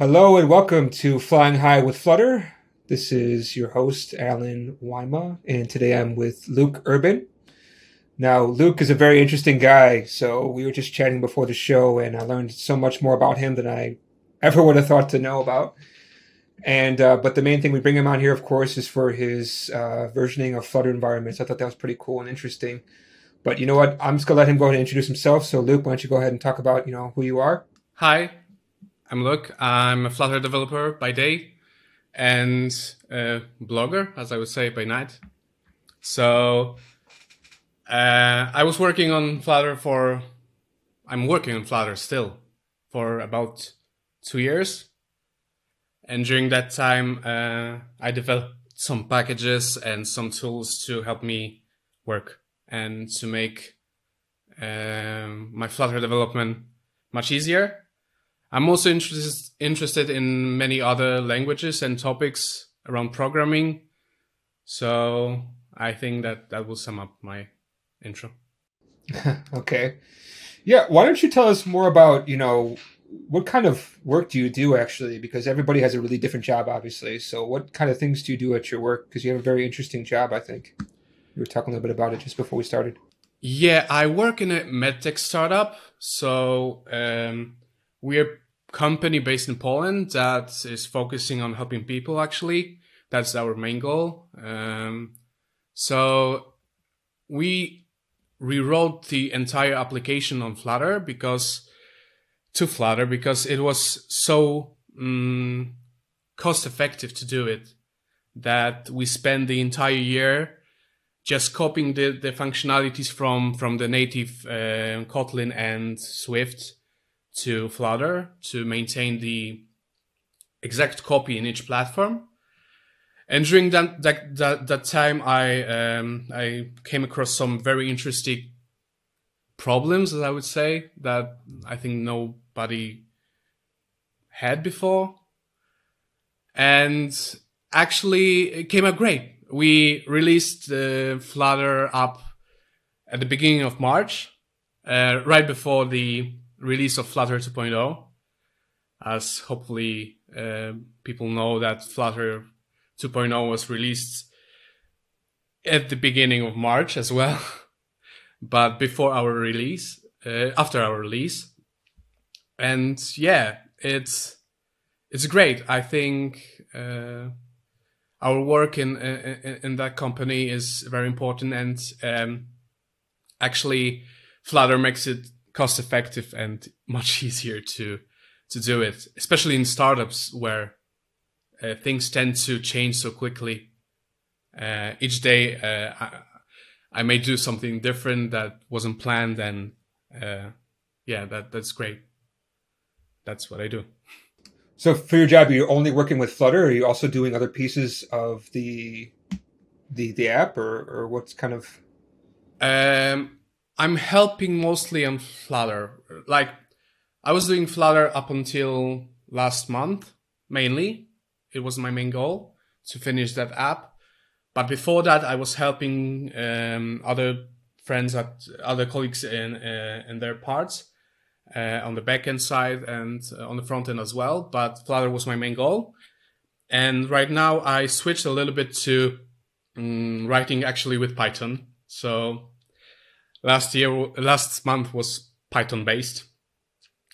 Hello and welcome to Flying High with Flutter. This is your host, allenwyma, and today I'm with Luke Urban. Now, Luke is a very interesting guy, so we were just chatting before the show, and I learned so much more about him than I ever would have thought to know about. But the main thing we bring him on here, of course, is for his versioning of Flutter environments. I thought that was pretty cool and interesting. But you know what? I'm just going to let him go ahead and introduce himself. So, Luke, why don't you go ahead and talk about, who you are? Hi, I'm Luke. I'm a Flutter developer by day and a blogger, as I would say, by night. So I was working on Flutter I'm working on Flutter still for about 2 years. And during that time, I developed some packages and some tools to help me work and to make my Flutter development much easier. I'm also interested in many other languages and topics around programming. So I think that will sum up my intro. Okay. Yeah, why don't you tell us more about, what kind of work do you do actually? Because everybody has a really different job, obviously. So what kind of things do you do at your work? Because you have a very interesting job, I think. You were talking a little bit about it just before we started. Yeah, I work in a medtech startup. So we're a company based in Poland that is focusing on helping people, actually. That's our main goal. So we rewrote the entire application on Flutter because it was so cost effective to do it that we spent the entire year just copying the functionalities from the native Kotlin and Swift to Flutter to maintain the exact copy in each platform. And during that time, I came across some very interesting problems, as I would say, that I think nobody had before. And actually, it came out great. We released the Flutter app at the beginning of March, right before the release of Flutter 2.0, as hopefully people know that Flutter 2.0 was released at the beginning of March as well, but before our release, after our release. And yeah, it's great. I think our work in that company is very important, and actually Flutter makes it cost effective and much easier to do it, especially in startups where things tend to change so quickly. Each day I may do something different that wasn't planned, and that's great. That's what I do. So for your job, are you only working with Flutter, or are you also doing other pieces of the app, or what's kind of? I'm helping mostly on Flutter. Like, I was doing Flutter up until last month, mainly. It was my main goal to finish that app. But before that, I was helping other colleagues in their parts on the backend side and on the front end as well. But Flutter was my main goal. And right now, I switched a little bit to writing actually with Python. So last month was Python based,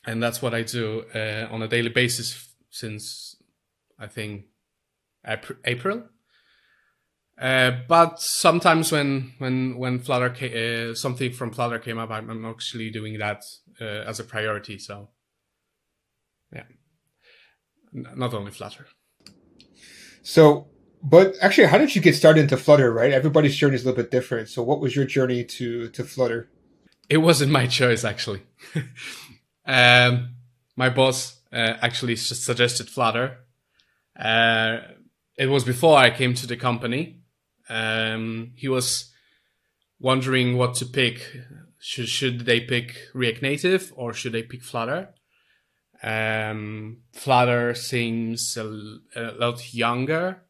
and that's what I do on a daily basis since I think April. But sometimes when Flutter something from Flutter came up, I'm actually doing that as a priority. So yeah, not only Flutter. So, but actually, how did you get started into Flutter? Right, everybody's journey is a little bit different. So, what was your journey to Flutter? It wasn't my choice, actually. My boss actually suggested Flutter. It was before I came to the company. He was wondering what to pick. Should they pick React Native or should they pick Flutter? Flutter seems a lot younger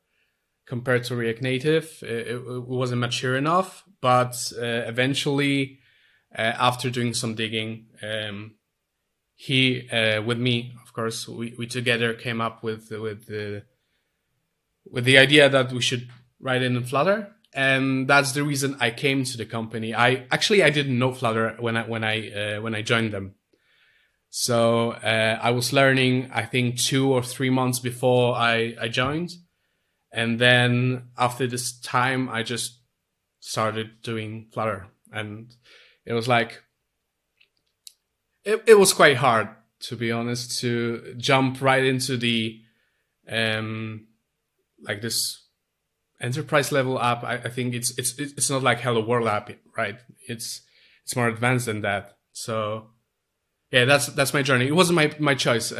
compared to React Native. It wasn't mature enough, but eventually, after doing some digging, he with me, of course, we together came up with the idea that we should write in Flutter, and that's the reason I came to the company. I didn't know Flutter when I joined them. So I was learning, I think 2 or 3 months before I joined. And then after this time, I just started doing Flutter. And it was like, it was quite hard, to be honest, to jump right into the, like this enterprise level app. I think it's not like Hello World app, right? It's more advanced than that. So yeah, that's my journey. It wasn't my choice.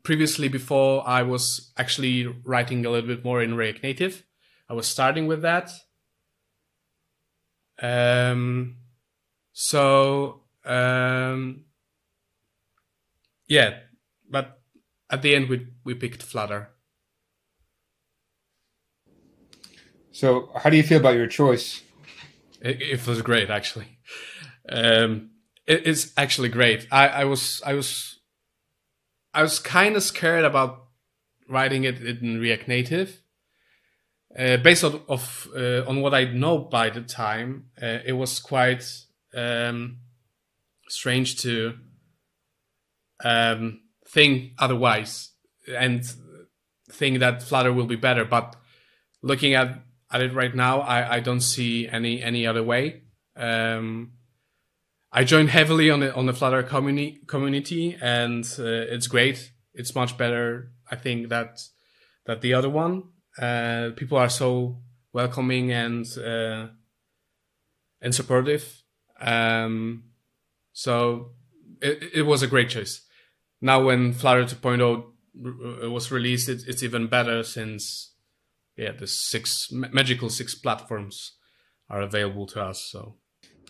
Previously, before, I was actually writing a little bit more in React Native. I was starting with that. Yeah, but at the end we picked Flutter. So how do you feel about your choice? It was great, actually. It's actually great. I was kind of scared about writing it in React Native, based on what I know by the time. It was quite strange to think otherwise and think that Flutter will be better. But looking at it right now, I don't see any other way. I joined heavily on the Flutter community, and it's great. It's much better, I think, that the other one. People are so welcoming and supportive. So it was a great choice. Now when Flutter 2.0 was released, it's even better, since the magical 6 platforms are available to us. So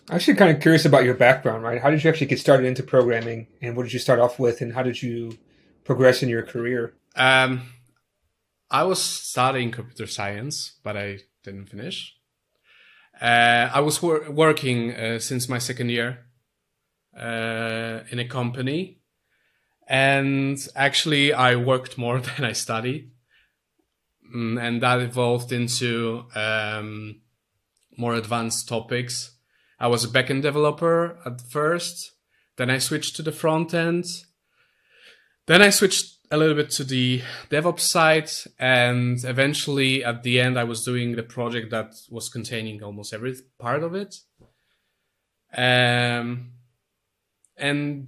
I'm actually kind of curious about your background, right? How did you actually get started into programming, and what did you start off with, and how did you progress in your career? I was studying computer science, but I didn't finish. I was working since my second year in a company, and actually I worked more than I studied, and that evolved into more advanced topics. I was a backend developer at first, then I switched to the front end, then I switched a little bit to the DevOps side, and eventually at the end I was doing the project that was containing almost every part of it. And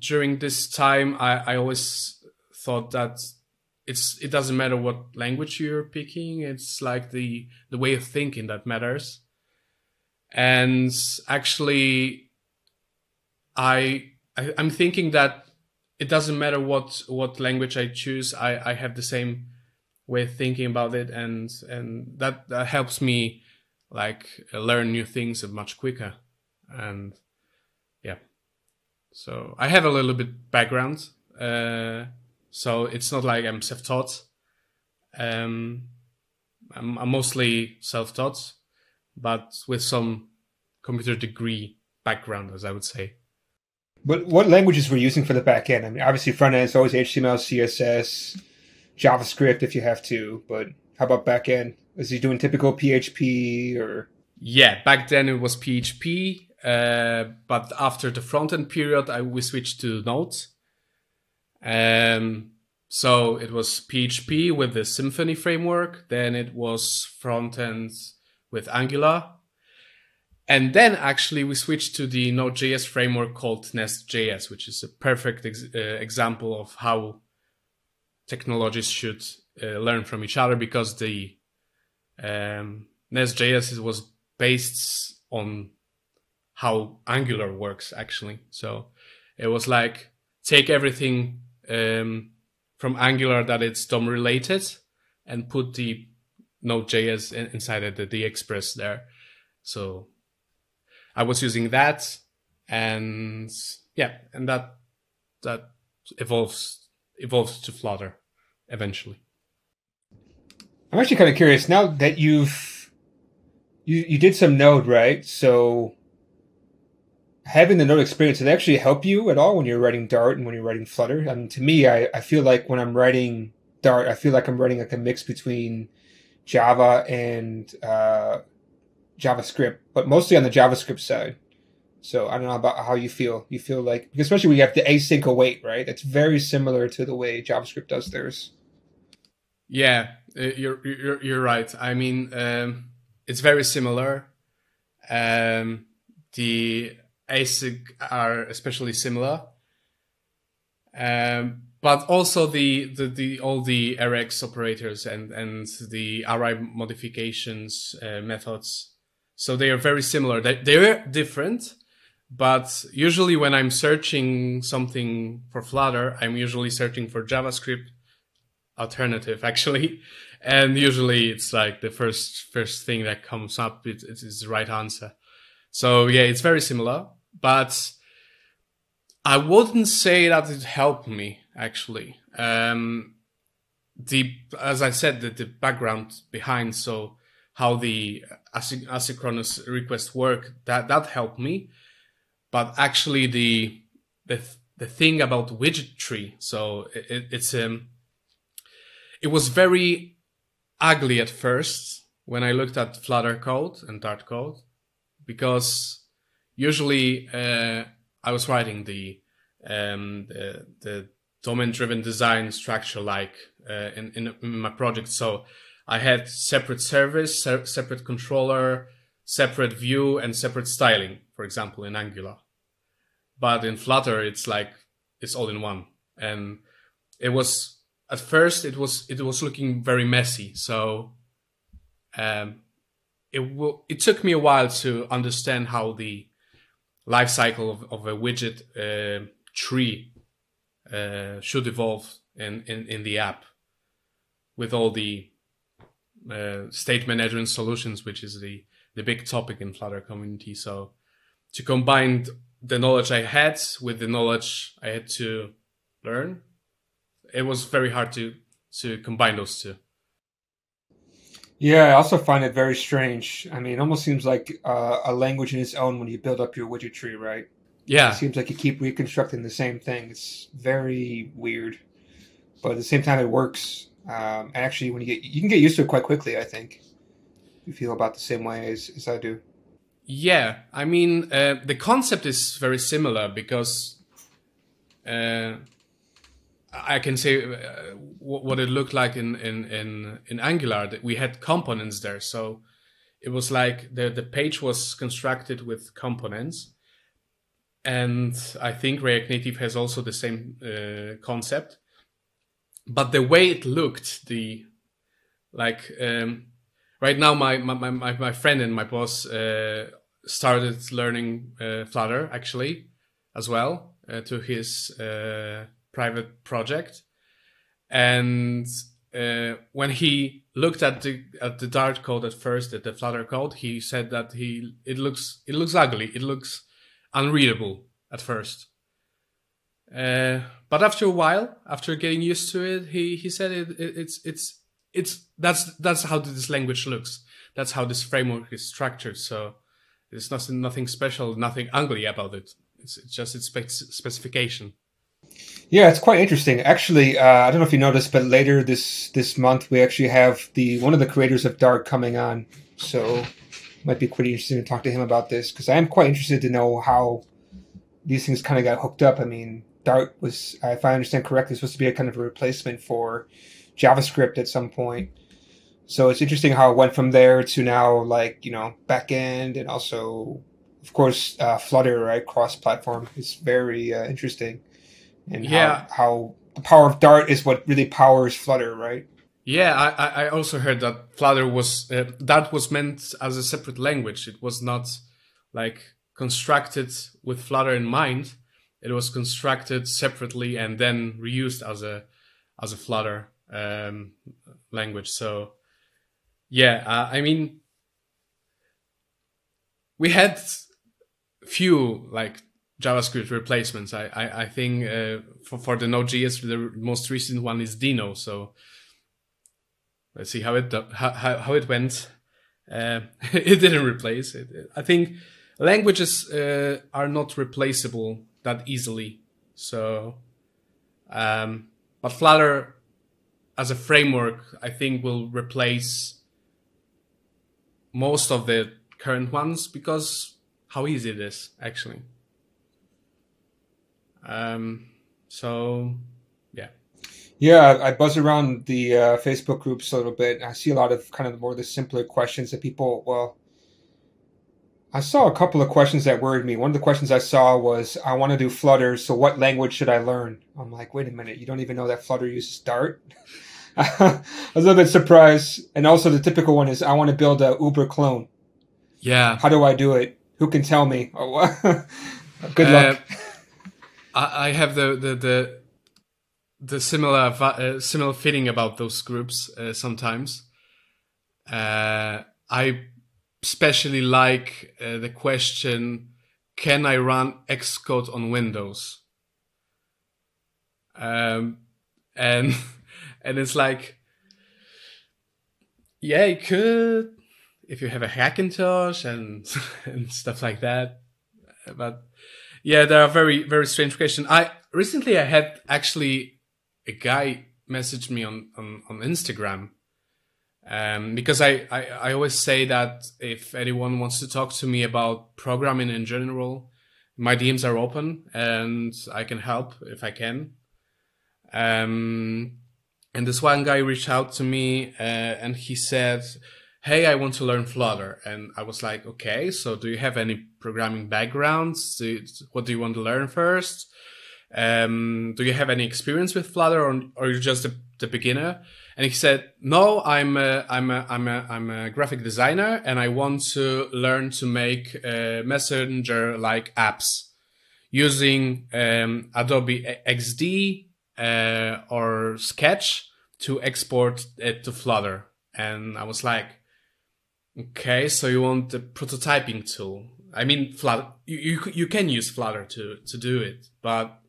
during this time, I always thought that it doesn't matter what language you're picking, it's like the way of thinking that matters. And actually, I'm thinking that it doesn't matter what language I choose. I have the same way of thinking about it, and that helps me like learn new things much quicker. And yeah, so I have a little bit background, so it's not like I'm self-taught. I'm mostly self-taught, but with some computer degree background, as I would say. But what languages were you using for the back end? I mean, obviously front end is always HTML, CSS, JavaScript if you have to, but how about back end? Was he doing typical PHP or? Yeah, back then it was PHP, but after the front end period, we switched to Node. So it was PHP with the Symfony framework, then it was front end with Angular. And then actually we switched to the Node.js framework called Nest.js, which is a perfect example of how technologies should learn from each other, because the Nest.js was based on how Angular works, actually. So it was like, take everything from Angular that it's DOM related and put the Node.js inside it, the Express there. So I was using that, and yeah, and that evolves to Flutter eventually. I'm actually kind of curious now that you did some Node, right? So having the Node experience, did it actually help you at all when you're writing Dart and when you're writing Flutter? I mean, to me, I feel like when I'm writing Dart, I feel like I'm writing like a mix between Java and JavaScript, but mostly on the JavaScript side. So I don't know about how you feel. You feel like, especially when you have the async await, right? It's very similar to the way JavaScript does theirs. Yeah, you're right. I mean, it's very similar. The async are especially similar, but also the all the Rx operators and the array modifications methods. So they are very similar. They're different, but usually when I'm searching something for Flutter, I'm usually searching for JavaScript alternative actually, and usually it's like the first thing that comes up. It is the right answer. So yeah, it's very similar, but I wouldn't say that it helped me actually. As I said, the background behind, so how the asynchronous requests work, that helped me. But actually, the thing about widget tree, so it was very ugly at first when I looked at Flutter code and Dart code, because usually I was writing the domain-driven design structure like in my project. So I had separate service, separate controller, separate view, and separate styling, for example, in Angular. But in Flutter, it's like it's all in one, and it was at first it was looking very messy. So it took me a while to understand how the life cycle of a widget tree should evolve in the app, with all the state management solutions, which is the big topic in Flutter community. So to combine the knowledge I had with the knowledge I had to learn, it was very hard to combine those two. Yeah, I also find it very strange. I mean, it almost seems like a language in its own when you build up your widget tree, right? Yeah. It seems like you keep reconstructing the same thing. It's very weird, but at the same time, it works. Actually, when you can get used to it quite quickly, I think. You feel about the same way as I do. Yeah, I mean, the concept is very similar because I can say what it looked like in Angular. That we had components there, so it was like the page was constructed with components, and I think React Native has also the same concept. But the way it looked, right now, my friend and my boss started learning Flutter actually as well to his private project, and when he looked at the Dart code at first, at the Flutter code, he said that it looks ugly, it looks unreadable at first. But after a while, after getting used to it, he said that's how this language looks. That's how this framework is structured. So there's nothing special, nothing ugly about it. It's just its specification. Yeah, it's quite interesting. Actually, I don't know if you noticed, but later this month we actually have one of the creators of Dart coming on. So it might be pretty interesting to talk to him about this, because I am quite interested to know how these things kind of got hooked up. I mean, Dart was, if I understand correctly, supposed to be a kind of a replacement for JavaScript at some point. So it's interesting how it went from there to now, like, backend, and also, of course, Flutter, right? Cross-platform is very interesting. And yeah, how the power of Dart is what really powers Flutter, right? Yeah, I also heard that Flutter was Dart was meant as a separate language. It was not like constructed with Flutter in mind. It was constructed separately and then reused as a Flutter language. So yeah, I mean, we had few like JavaScript replacements. I think for the Node.js, the most recent one is Dino. So let's see how it went. It didn't replace it. I think languages are not replaceable that easily. So, but Flutter as a framework, I think, will replace most of the current ones because how easy it is, actually. So, yeah. Yeah, I buzz around the Facebook groups a little bit. And I see a lot of kind of more the simpler questions that people, well, I saw a couple of questions that worried me. One of the questions I saw was, I want to do Flutter, so what language should I learn? I'm like, wait a minute, you don't even know that Flutter uses Dart? I was a little bit surprised. And also the typical one is, I want to build a Uber clone. Yeah. How do I do it? Who can tell me? Oh, good luck. I have the similar feeling about those groups sometimes. I especially like the question, can I run Xcode on Windows? And and it's like, yeah, you could if you have a Hackintosh and and stuff like that. But yeah, there are very, very strange questions. Recently I had actually a guy message me on Instagram. Because I always say that if anyone wants to talk to me about programming in general, my DMs are open and I can help if I can. And this one guy reached out to me and he said, hey, I want to learn Flutter. And I was like, okay, so do you have any programming backgrounds? What do you want to learn first? Do you have any experience with Flutter, or you're just the beginner? And he said, no, I'm a graphic designer and I want to learn to make messenger-like apps using Adobe XD or Sketch to export it to Flutter. And I was like, okay, so you want the prototyping tool? I mean, Flutter, you can use Flutter to do it, but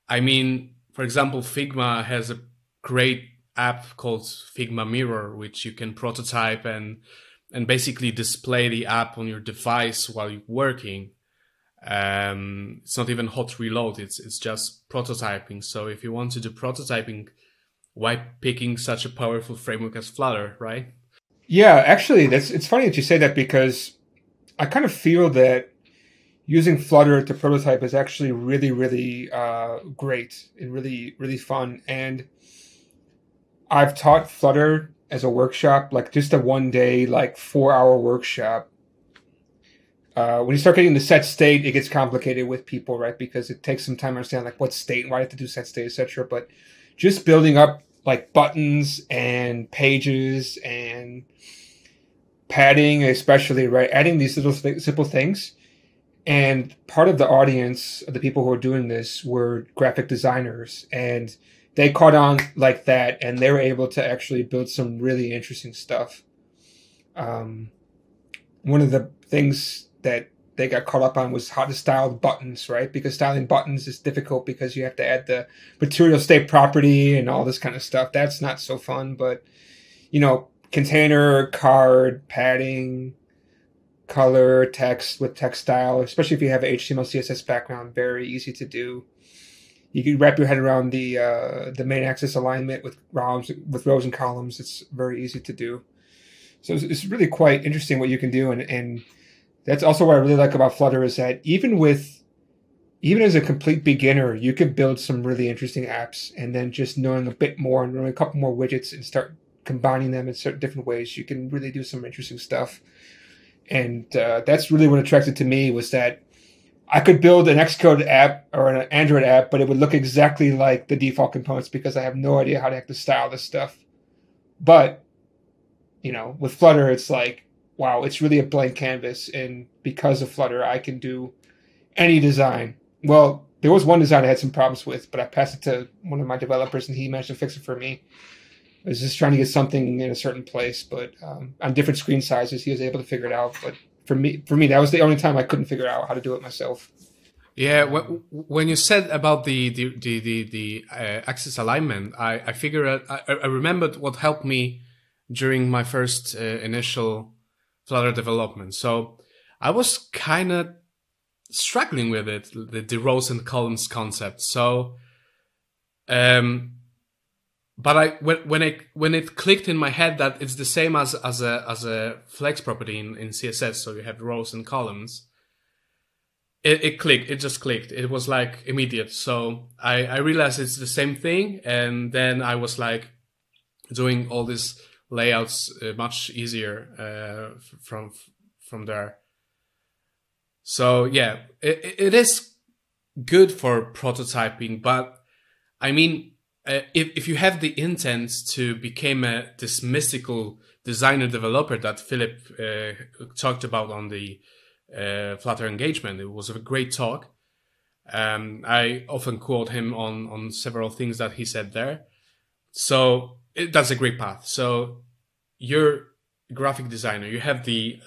I mean, for example, Figma has a great app called Figma Mirror, which you can prototype and basically display the app on your device while you're working. It's not even hot reload; it's just prototyping. So if you want to do prototyping, why picking such a powerful framework as Flutter, right? Yeah, actually, it's funny that you say that, because I kind of feel that using Flutter to prototype is actually really, really great and really, really fun. And I've taught Flutter as a workshop, like just a 1-day, like 4-hour workshop. When you start getting the set state, it gets complicated with people, right? Because it takes some time to understand like what state and why you have to do set state, etc. But just building up like buttons and pages and padding, especially, right? Adding these little simple things. And part of the audience of the people who were doing this were graphic designers, and they caught on like that, and they were able to actually build some really interesting stuff. One of the things that they got caught up on was how to style buttons, right? Because styling buttons is difficult because you have to add the material state property and all this kind of stuff. That's not so fun, but container, card, padding, color, text with text style, especially if you have an HTML, CSS background, very easy to do. You can wrap your head around the main axis alignment with rows and columns. It's very easy to do. So it's really quite interesting what you can do, and that's also what I really like about Flutter is that even as a complete beginner, you can build some really interesting apps, and then just knowing a bit more and knowing a couple more widgets and start combining them in certain different ways, you can really do some interesting stuff. And that's really what attracted to me, was that I could build an Xcode app or an Android app, but it would look exactly like the default components because I have no idea how to have to style this stuff. But, with Flutter, it's like, wow, it's really a blank canvas. And because of Flutter, I can do any design. Well, there was one design I had some problems with, but I passed it to one of my developers and he managed to fix it for me. I was just trying to get something in a certain place, but on different screen sizes, he was able to figure it out. But for me, that was the only time I couldn't figure out how to do it myself. Yeah, when you said about the axis alignment, I figured out, I remembered what helped me during my first initial Flutter development. So I was kind of struggling with it, the rows and columns concept. So, but when it clicked in my head that it's the same as a flex property in CSS, so you have rows and columns. It clicked. It just clicked. It was like immediate. So I realized it's the same thing, and then I was like doing all these layouts much easier from there. So yeah, it is good for prototyping, but I mean, if you have the intent to become this mystical designer developer that Philip talked about on the Flutter engagement, it was a great talk. I often quote him on several things that he said there. So that's a great path. So you're a graphic designer, you have the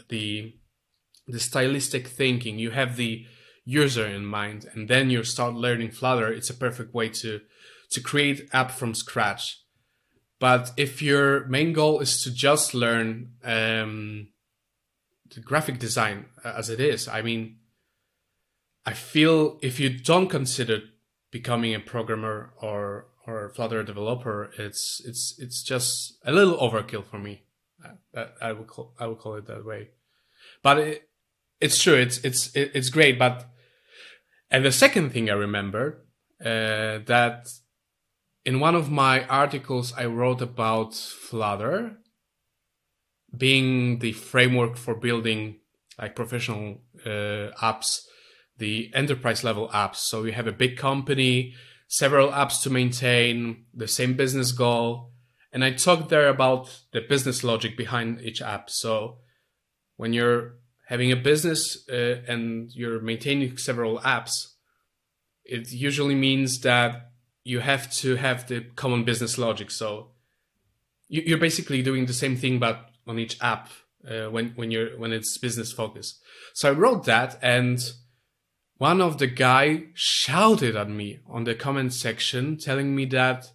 stylistic thinking, you have the user in mind, and then you start learning Flutter. It's a perfect way to create app from scratch. But if your main goal is to just learn the graphic design as it is, I mean, I feel if you don't consider becoming a programmer or a Flutter developer, it's just a little overkill for me. I would call it that way. But it's true. It's great. But and the second thing I remember that in one of my articles I wrote about Flutter being the framework for building like professional apps, the enterprise level apps. So you have a big company, several apps to maintain, the same business goal. And I talked there about the business logic behind each app. So when you're having a business and you're maintaining several apps, it usually means that you have to have the common business logic. So you're basically doing the same thing, but on each app when it's business focused. So I wrote that, and one of the guy shouted at me on the comment section, telling me that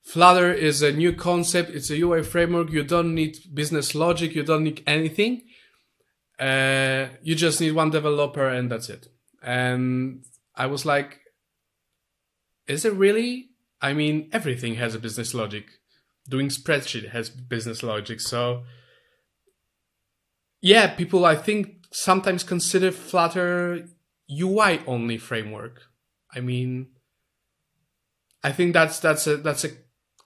Flutter is a new concept. It's a UI framework. You don't need business logic. You don't need anything. You just need one developer and that's it. And I was like, is it really? I mean, everything has a business logic. Doing spreadsheet has business logic. So yeah, people I think sometimes consider Flutter UI only framework. I mean, I think that's a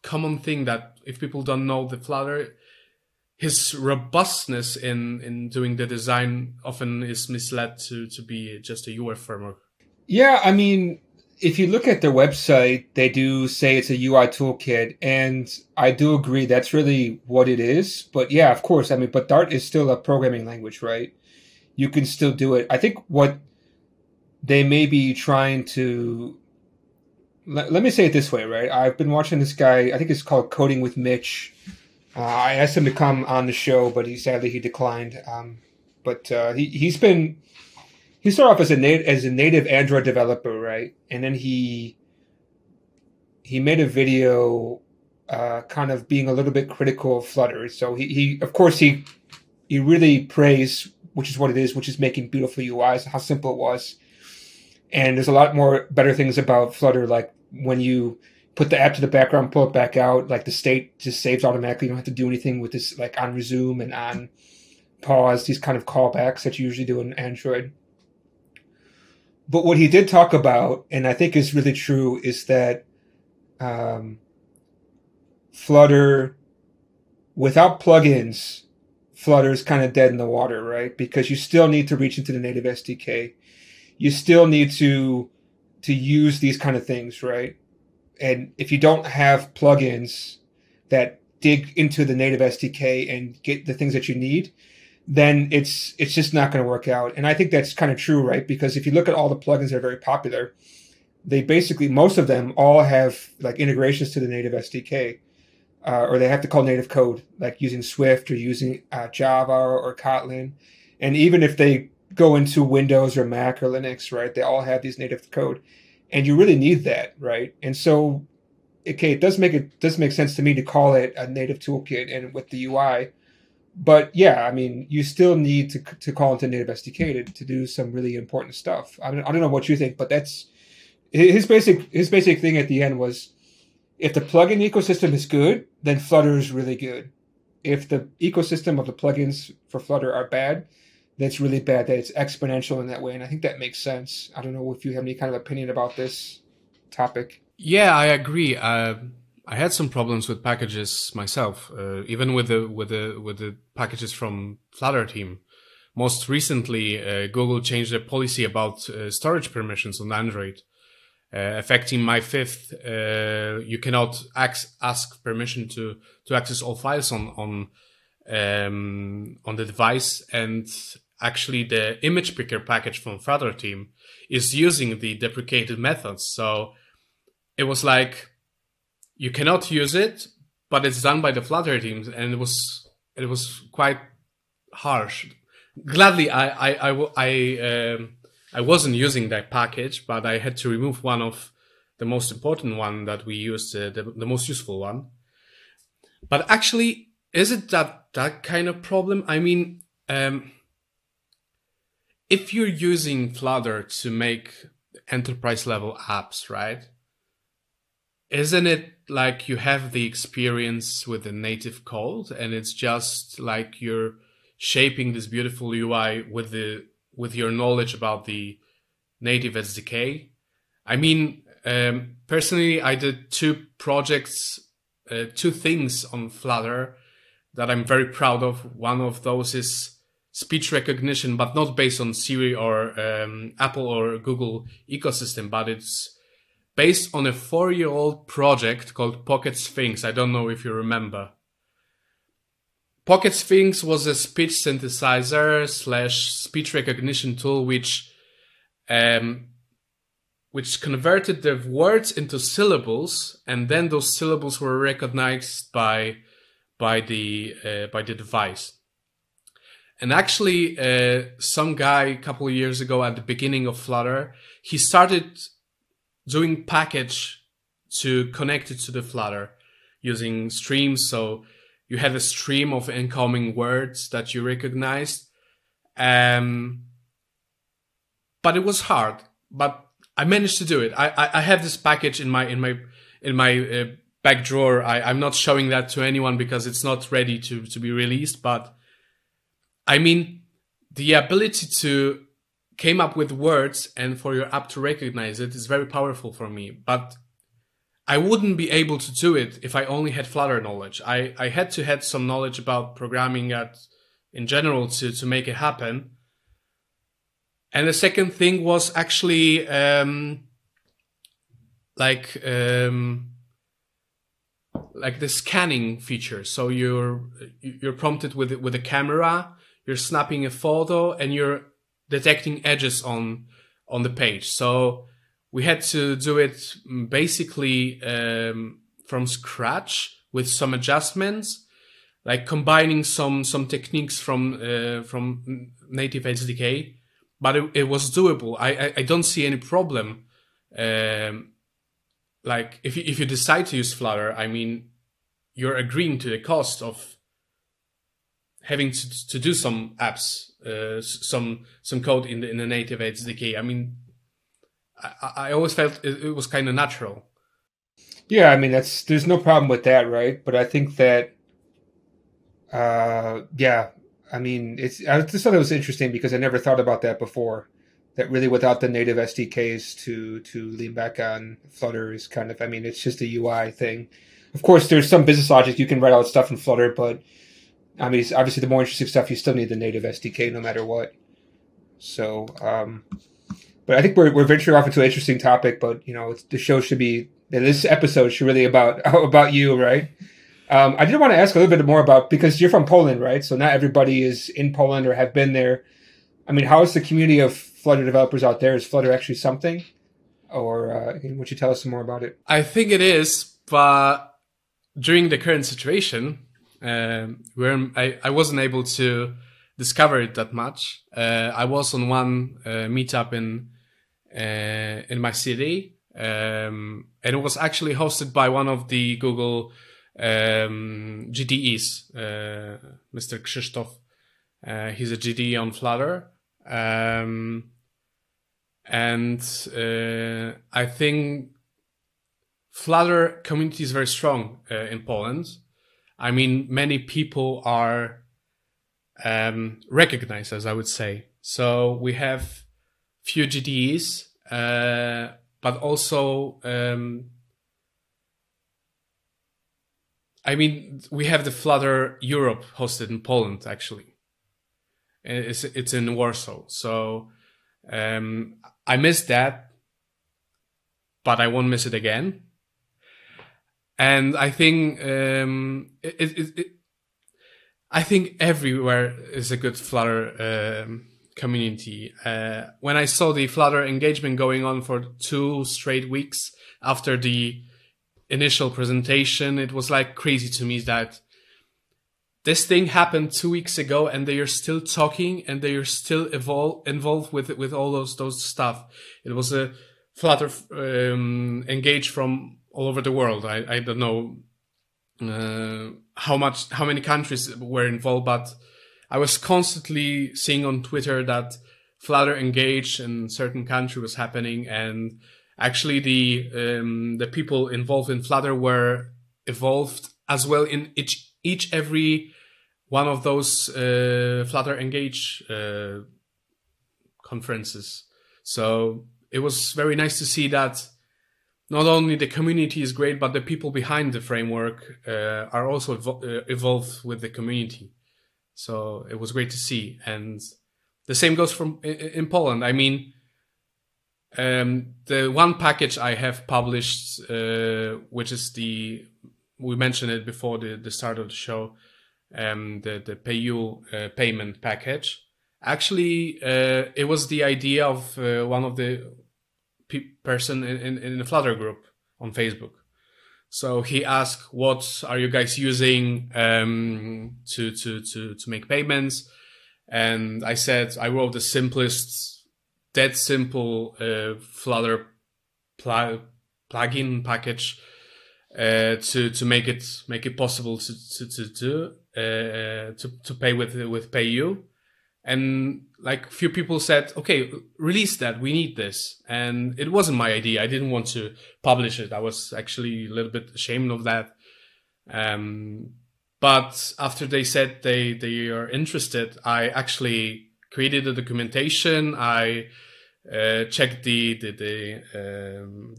common thing, that if people don't know the Flutter, his robustness in doing the design often is misled to be just a UI framework. Yeah, I mean, if you look at their website, they do say it's a UI toolkit, and I do agree that's really what it is. But yeah, of course, I mean, but Dart is still a programming language, right? You can still do it. I think what they may be trying to... Let me say it this way, right? I've been watching this guy, I think it's called Coding with Mitch. I asked him to come on the show, but sadly he declined. He started off as a native Android developer, right? And then he made a video kind of being a little bit critical of Flutter. So he of course he really praised, which is what it is, which is making beautiful UIs, how simple it was. And there's a lot more better things about Flutter, like when you put the app to the background, pull it back out, like the state just saves automatically. You don't have to do anything with this, like on resume and on pause, these kind of callbacks that you usually do in Android. But what he did talk about, and I think is really true, is that Flutter, without plugins, Flutter is kind of dead in the water, right? Because you still need to reach into the native SDK. You still need to use these kind of things, right? And if you don't have plugins that dig into the native SDK and get the things that you need, then it's just not going to work out. And I think that's kind of true, right? Because if you look at all the plugins that are very popular, they basically, most of them all have like integrations to the native SDK, or they have to call native code, like using Swift or using Java or Kotlin. And even if they go into Windows or Mac or Linux, right, they all have these native code. And you really need that, right? And so, okay, it does make sense to me to call it a native toolkit and with the UI. But yeah, I mean, you still need to call into native SDK to do some really important stuff. I don't know what you think, but that's his basic thing at the end was, if the plugin ecosystem is good, then Flutter is really good. If the ecosystem of the plugins for Flutter are bad, that's really bad. That it's exponential in that way, and I think that makes sense. I don't know if you have any kind of opinion about this topic. Yeah, I agree. I had some problems with packages myself, even with the packages from Flutter team. Most recently, Google changed their policy about storage permissions on Android, affecting my fifth. You cannot ask permission to access all files on the device, and actually the image picker package from Flutter team is using the deprecated methods. So it was like, you cannot use it, but it's done by the Flutter teams, and it was quite harsh. Gladly, I wasn't using that package, but I had to remove one of the most important one that we used, the most useful one. But actually, is it that kind of problem? I mean, if you're using Flutter to make enterprise level apps, right? Isn't it like you have the experience with the native code, and it's just like you're shaping this beautiful UI with your knowledge about the native SDK? I mean, personally, I did two projects, two things on Flutter that I'm very proud of. One of those is speech recognition, but not based on Siri or Apple or Google ecosystem, but it's based on a 4-year-old project called Pocket Sphinx. I don't know if you remember. Pocket Sphinx was a speech synthesizer / speech recognition tool which converted the words into syllables, and then those syllables were recognized by the device. And actually, some guy a couple of years ago at the beginning of Flutter, he started doing package to connect it to the Flutter using streams. So you have a stream of incoming words that you recognized. But it was hard, but I managed to do it. I have this package in my back drawer. I'm not showing that to anyone because it's not ready to be released. But I mean, the ability to came up with words and for your app to recognize it is very powerful for me. But I wouldn't be able to do it if I only had Flutter knowledge. I had to have some knowledge about programming in general to make it happen. And the second thing was actually like the scanning feature. So you're prompted with a camera, you're snapping a photo, and you're detecting edges on the page. So we had to do it basically from scratch with some adjustments, like combining some techniques from native SDK. But it was doable. I don't see any problem. Like if you decide to use Flutter, I mean, you're agreeing to the cost of having to do some apps, some code in the native SDK. I mean, I always felt it was kind of natural. Yeah, I mean, there's no problem with that, right? But I think that, yeah, I mean, I just thought it was interesting because I never thought about that before. That really, without the native SDKs to lean back on, Flutter is kind of, I mean, it's just a UI thing. Of course, there's some business logic. You can write out stuff in Flutter, but I mean, obviously, the more interesting stuff, you still need the native SDK no matter what. So, but I think we're venturing off into an interesting topic. But you know, the show should be, this episode should really about you, right? I did want to ask a little bit more about, because you're from Poland, right? So not everybody is in Poland or have been there. I mean, how is the community of Flutter developers out there? Is Flutter actually something? Or would you tell us some more about it? I think it is, but during the current situation, where I wasn't able to discover it that much. I was on one meetup in my city, and it was actually hosted by one of the Google GDEs. Mr. Krzysztof, he's a GDE on Flutter. I think Flutter community is very strong in Poland. I mean, many people are recognized, as I would say. So we have few GDEs, but also, I mean, we have the Flutter Europe hosted in Poland, actually. It's in Warsaw. So I missed that, but I won't miss it again. And I think I think everywhere is a good Flutter community. When I saw the Flutter engagement going on for 2 straight weeks after the initial presentation, it was like crazy to me that this thing happened 2 weeks ago and they are still talking and they are still involved with all those stuff. It was a Flutter engage from all over the world. I don't know how many countries were involved, but I was constantly seeing on Twitter that Flutter engage in certain country was happening, and actually the people involved in Flutter were involved as well in every one of those Flutter engage conferences. So it was very nice to see that not only the community is great, but the people behind the framework are also evolved with the community. So it was great to see. And the same goes in Poland. I mean, the one package I have published, which is we mentioned it before the start of the show, the payment package. Actually, it was the idea of one of the person in the Flutter group on Facebook. So he asked, "What are you guys using to make payments?" And I said I wrote the simplest, that simple Flutter plugin package to make it possible to pay with PayU. And like few people said, okay, release that. We need this. And it wasn't my idea. I didn't want to publish it. I was actually a little bit ashamed of that. But after they said they are interested, I actually created the documentation. I checked the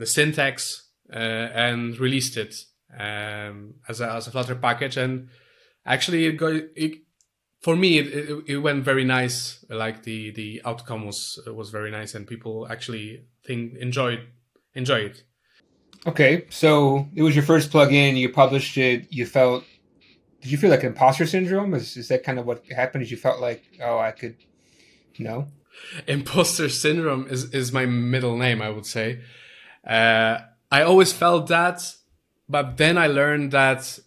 syntax and released it as a Flutter package. And actually, for me, it went very nice. Like the outcome was very nice, and people actually enjoy it. Okay, so it was your first plugin. You published it. Did you feel like imposter syndrome? Is that kind of what happened? Did you felt like, oh, I could, no? Imposter syndrome is my middle name, I would say. I always felt that, but then I learned that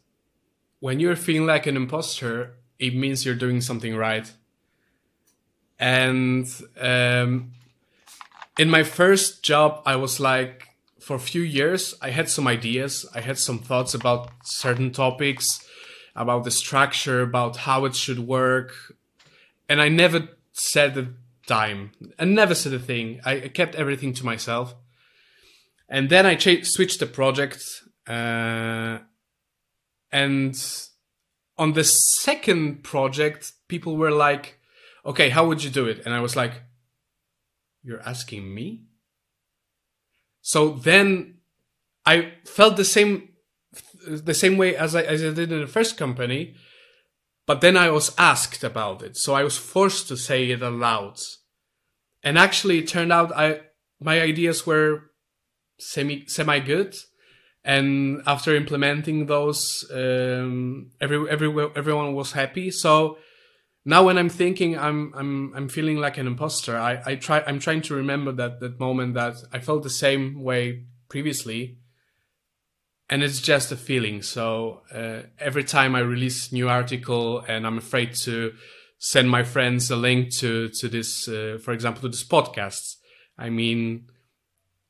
when you're feeling like an imposter, it means you're doing something right. And in my first job, I was like, for a few years, I had some ideas. I had some thoughts about certain topics, about the structure, about how it should work. And I never said a dime. I never said a thing. I kept everything to myself. And then I switched the project. And on the second project, people were like, okay, how would you do it? And I was like, you're asking me? So then I felt the same way as I did in the first company, but then I was asked about it. So I was forced to say it aloud. And actually it turned out my ideas were semi good. And after implementing those, everyone was happy. So now when I'm thinking, I'm feeling like an imposter. I'm trying to remember that moment that I felt the same way previously, and it's just a feeling. So every time I release new article, and I'm afraid to send my friends a link to this, for example, to this podcast. I mean,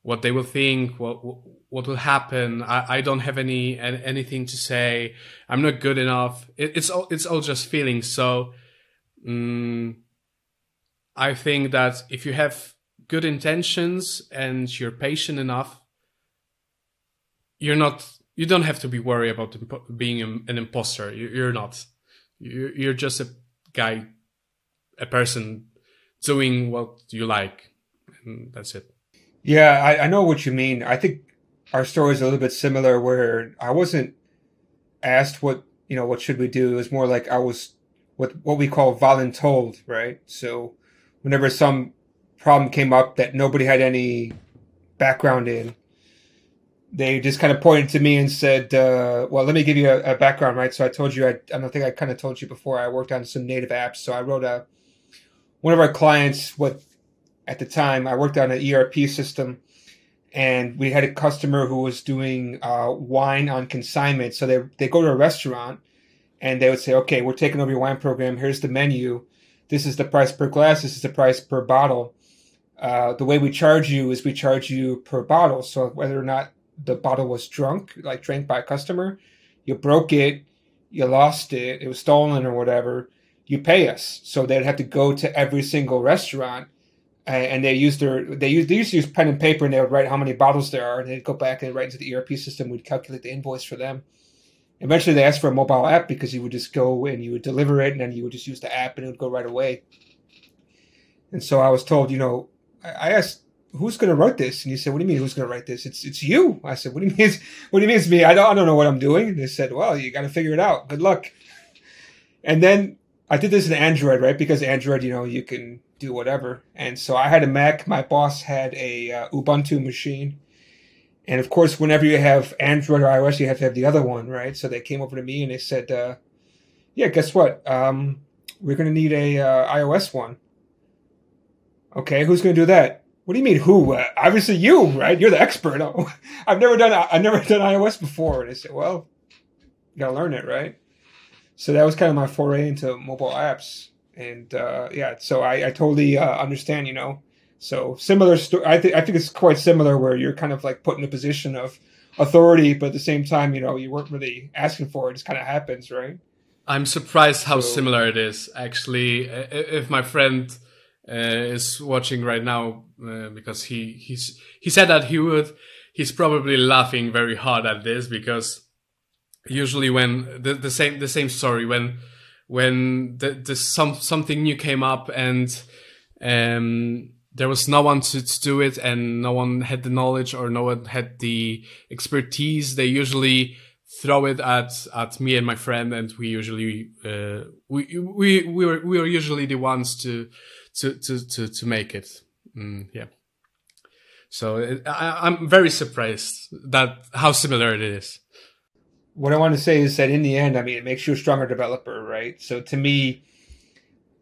what they will think, what will happen. I don't have anything to say. I'm not good enough. It's all just feelings. So I think that if you have good intentions and you're patient enough, you don't have to be worried about being an imposter. You're not. You're just a guy, a person doing what you like, and that's it. Yeah, I know what you mean. I think our story is a little bit similar, where I wasn't asked what should we do. It was more like I was what we call voluntold, right? So whenever some problem came up that nobody had any background in, they just kind of pointed to me and said, well, let me give you a background, right? So I told you, I don't think I kind of told you before, I worked on some native apps. So I wrote one of our clients, at the time, I worked on an ERP system, and we had a customer who was doing wine on consignment. So they go to a restaurant and they would say, okay, we're taking over your wine program. Here's the menu. This is the price per glass. This is the price per bottle. The way we charge you is we charge you per bottle. So whether or not the bottle was drank by a customer, you broke it, you lost it, it was stolen or whatever, you pay us. So they'd have to go to every single restaurant, and they used to use pen and paper, and they would write how many bottles there are, and they'd go back and write into the ERP system. We'd calculate the invoice for them. Eventually they asked for a mobile app, because you would just go and you would deliver it, and then you would just use the app and it would go right away. And so I was told, I asked, who's going to write this? And he said, what do you mean, who's going to write this? It's you. I said, what do you mean? What do you mean it's me? I don't know what I'm doing. And they said, well, you got to figure it out. Good luck. And then I did this in Android, right? Because Android, you can do whatever. And so I had a Mac. My boss had a Ubuntu machine. And of course, whenever you have Android or iOS, you have to have the other one, right? So they came over to me and they said, yeah, guess what? We're going to need a iOS one. Okay, who's going to do that? What do you mean, who? Obviously you, right? You're the expert. Oh, I've never done iOS before. And I said, well, you got to learn it, right? So that was kind of my foray into mobile apps. And yeah, so I totally understand, So similar story. I think it's quite similar, where you're kind of like put in a position of authority, but at the same time, you weren't really asking for it. It just kind of happens, right? I'm surprised how similar it is. Actually, if my friend is watching right now, because he said that he would, he's probably laughing very hard at this, because usually when the same story, when something new came up and there was no one to do it, and no one had the knowledge or no one had the expertise, they usually throw it at me and my friend, and we usually we were usually the ones to make it. Yeah. So I'm very surprised that how similar it is. What I want to say is that in the end, it makes you a stronger developer, right? So to me,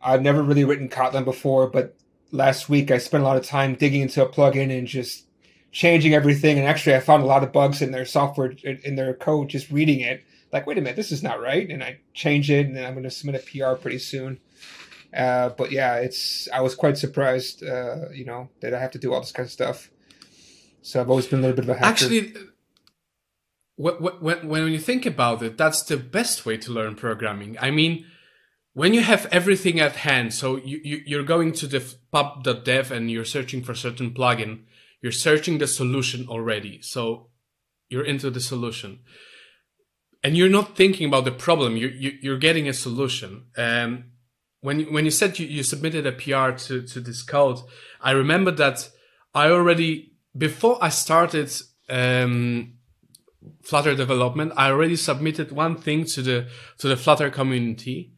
I've never really written Kotlin before, but last week I spent a lot of time digging into a plugin and just changing everything. And actually I found a lot of bugs in their software, in their code, just reading it. Like, wait a minute, this is not right. And I changed it, and then I'm going to submit a PR pretty soon. But yeah, I was quite surprised, that I have to do all this kind of stuff. So I've always been a little bit of a hacker. Actually, when you think about it, that's the best way to learn programming. When you have everything at hand, so you're going to the pub.dev and you're searching for a certain plugin, you're searching the solution already. So you're into the solution. And you're not thinking about the problem, you're getting a solution. When you said you submitted a PR to this code, I remember that I already, before I started Flutter development, I already submitted one thing to the Flutter community,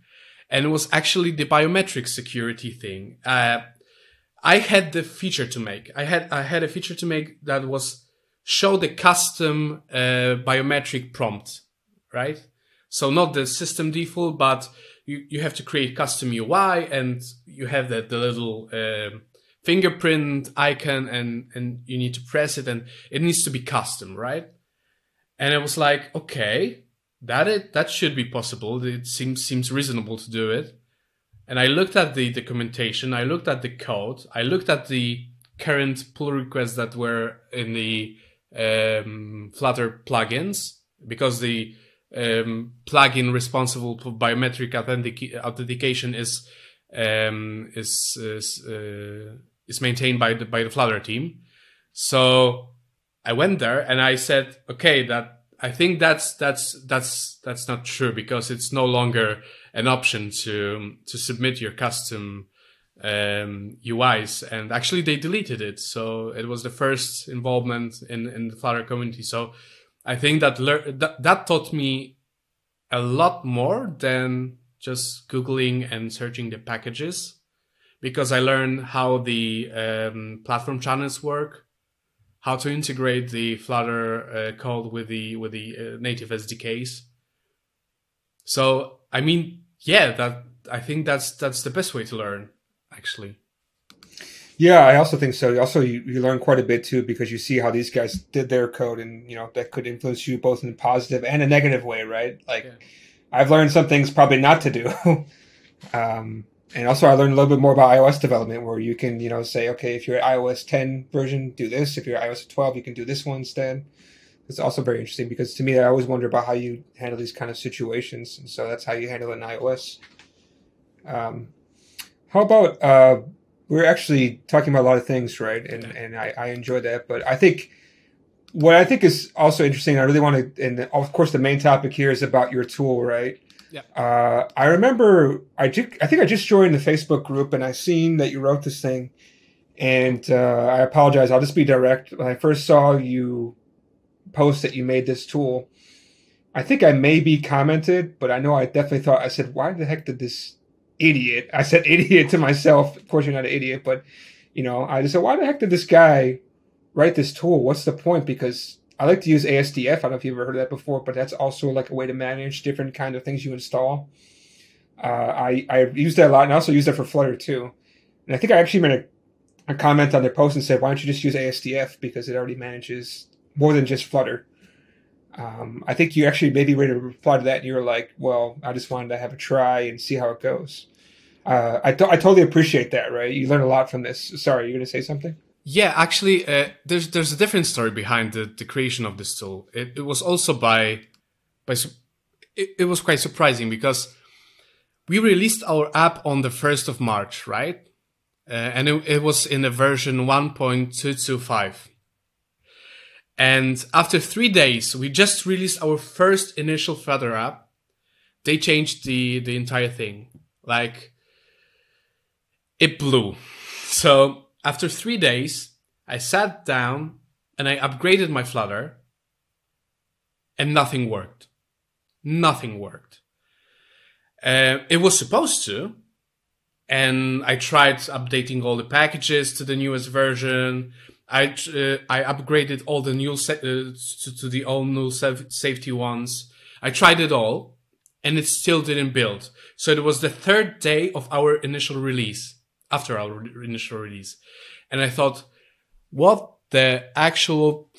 and it was actually the biometric security thing. I had the feature to make. I had a feature to make that was show the custom biometric prompt, right? So not the system default, but you have to create custom UI, and you have the little fingerprint icon, and you need to press it, and it needs to be custom, right? And I was like, okay, that should be possible. It seems reasonable to do it. And I looked at the documentation, I looked at the code, I looked at the current pull requests that were in the Flutter plugins, because the plugin responsible for biometric authentication is maintained by the Flutter team. So I went there and I said, okay, I think that's not true, because it's no longer an option to submit your custom UIs, and actually they deleted it. So it was the first involvement in the Flutter community. So I think that taught me a lot more than just Googling and searching the packages, because I learned how the platform channels work, how to integrate the Flutter code with the native SDKs. So I mean, yeah, I think that's the best way to learn, actually. Yeah, I also think so. Also, you learn quite a bit too, because you see how these guys did their code, and that could influence you both in a positive and a negative way, right? Like, yeah. I've learned some things probably not to do. And also I learned a little bit more about iOS development, where you can, say, okay, if you're at iOS 10 version, do this. If you're at iOS 12, you can do this one instead. It's also very interesting, because to me, I always wonder about how you handle these kind of situations. And so that's how you handle it in iOS. How about, we're actually talking about a lot of things, right? And I enjoy that. But I think what I think is also interesting, I really want to, and of course the main topic here is about your tool, right? Yeah. I remember, I think I just joined the Facebook group, and I seen that you wrote this thing, and I apologize, I'll just be direct. When I first saw you post that you made this tool, I think I maybe commented, but I know I definitely thought, I said, why the heck did this idiot, I said idiot to myself, of course you're not an idiot, but I just said, why the heck did this guy write this tool? What's the point? Because I like to use ASDF. I don't know if you've ever heard of that before, but that's also like a way to manage different kind of things you install. I use that a lot, and I also use that for Flutter too. And I think I actually made a comment on their post and said, why don't you just use ASDF, because it already manages more than just Flutter. I think you actually maybe ready to reply to that, and you were like, well, I just wanted to have a try and see how it goes. I totally appreciate that, right? You learn a lot from this. Sorry, you're going to say something? Yeah, actually, there's a different story behind the creation of this tool. It was also it was quite surprising, because we released our app on the 1st of March, right? And it was in the version 1.225. And after 3 days, we just released our first initial Flutter app. They changed the entire thing. Like, it blew. So after 3 days, I sat down and I upgraded my Flutter, and nothing worked. Nothing worked. It was supposed to, and I tried updating all the packages to the newest version. I upgraded all the new to the all new safety ones. I tried it all, and it still didn't build. So it was the 3rd day of our initial release. After our initial release. And I thought, what the actual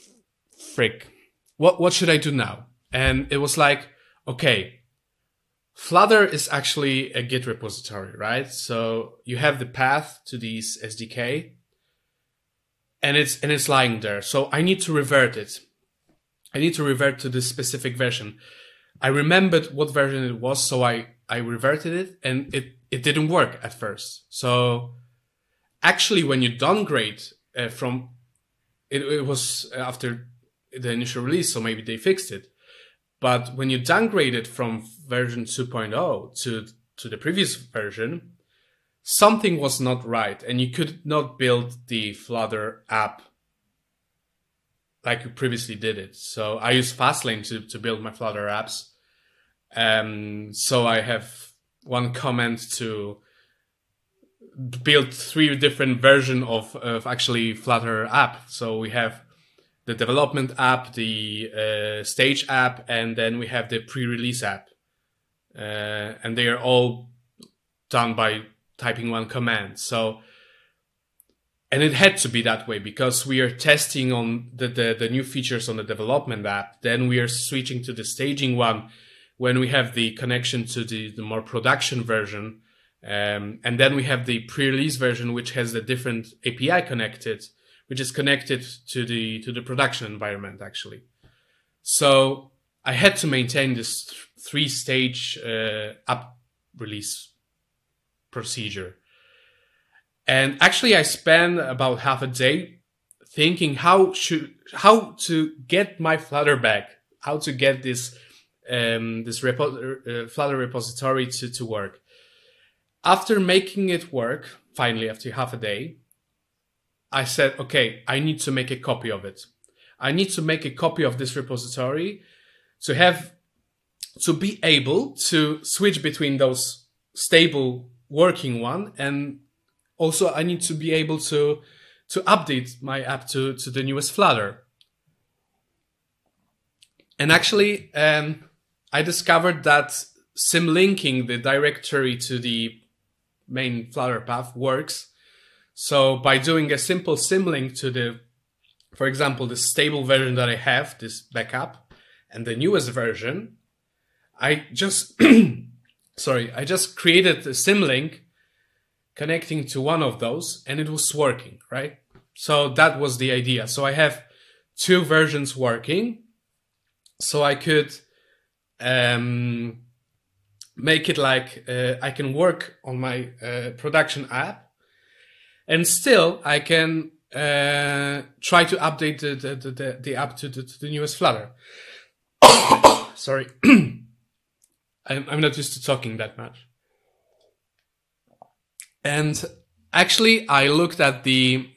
frick? What should I do now? And it was like, okay, Flutter is actually a Git repository, right? So you have the path to these SDK, and it's lying there. So I need to revert it. I need to revert to this specific version. I remembered what version it was, so I reverted it, and it didn't work at first. So actually, when you downgrade from it was after the initial release, so maybe they fixed it. But when you downgrade it from version 2.0 to the previous version, something was not right, and you could not build the Flutter app like you previously did it. So I use Fastlane to build my Flutter apps. So I have one comment to build 3 different versions of actually Flutter app. So we have the development app, the stage app, and then we have the pre-release app. And they are all done by typing one command. So, and it had to be that way because we are testing on the new features on the development app. Then we are switching to the staging one when we have the connection to the more production version. And then we have the pre-release version, which has the different API connected, which is connected to the production environment, actually. So I had to maintain this three-stage app release procedure. And actually, I spent about half a day thinking how to get my Flutter back, how to get this Flutter repository to work. After making it work, finally, after half a day, I said, okay, I need to make a copy of it. I need to make a copy of this repository to be able to switch between those stable working one, and also I need to be able to update my app to the newest Flutter. And actually, I discovered that symlinking the directory to the main Flutter path works. So by doing a simple symlink to for example, the stable version that I have, this backup, and the newest version, I just created a symlink connecting to one of those, and it was working, right? So that was the idea. So I have two versions working, so I could make it like I can work on my production app, and still I can try to update the app to the newest Flutter. Sorry, I'm not used to talking that much. And actually, I looked at the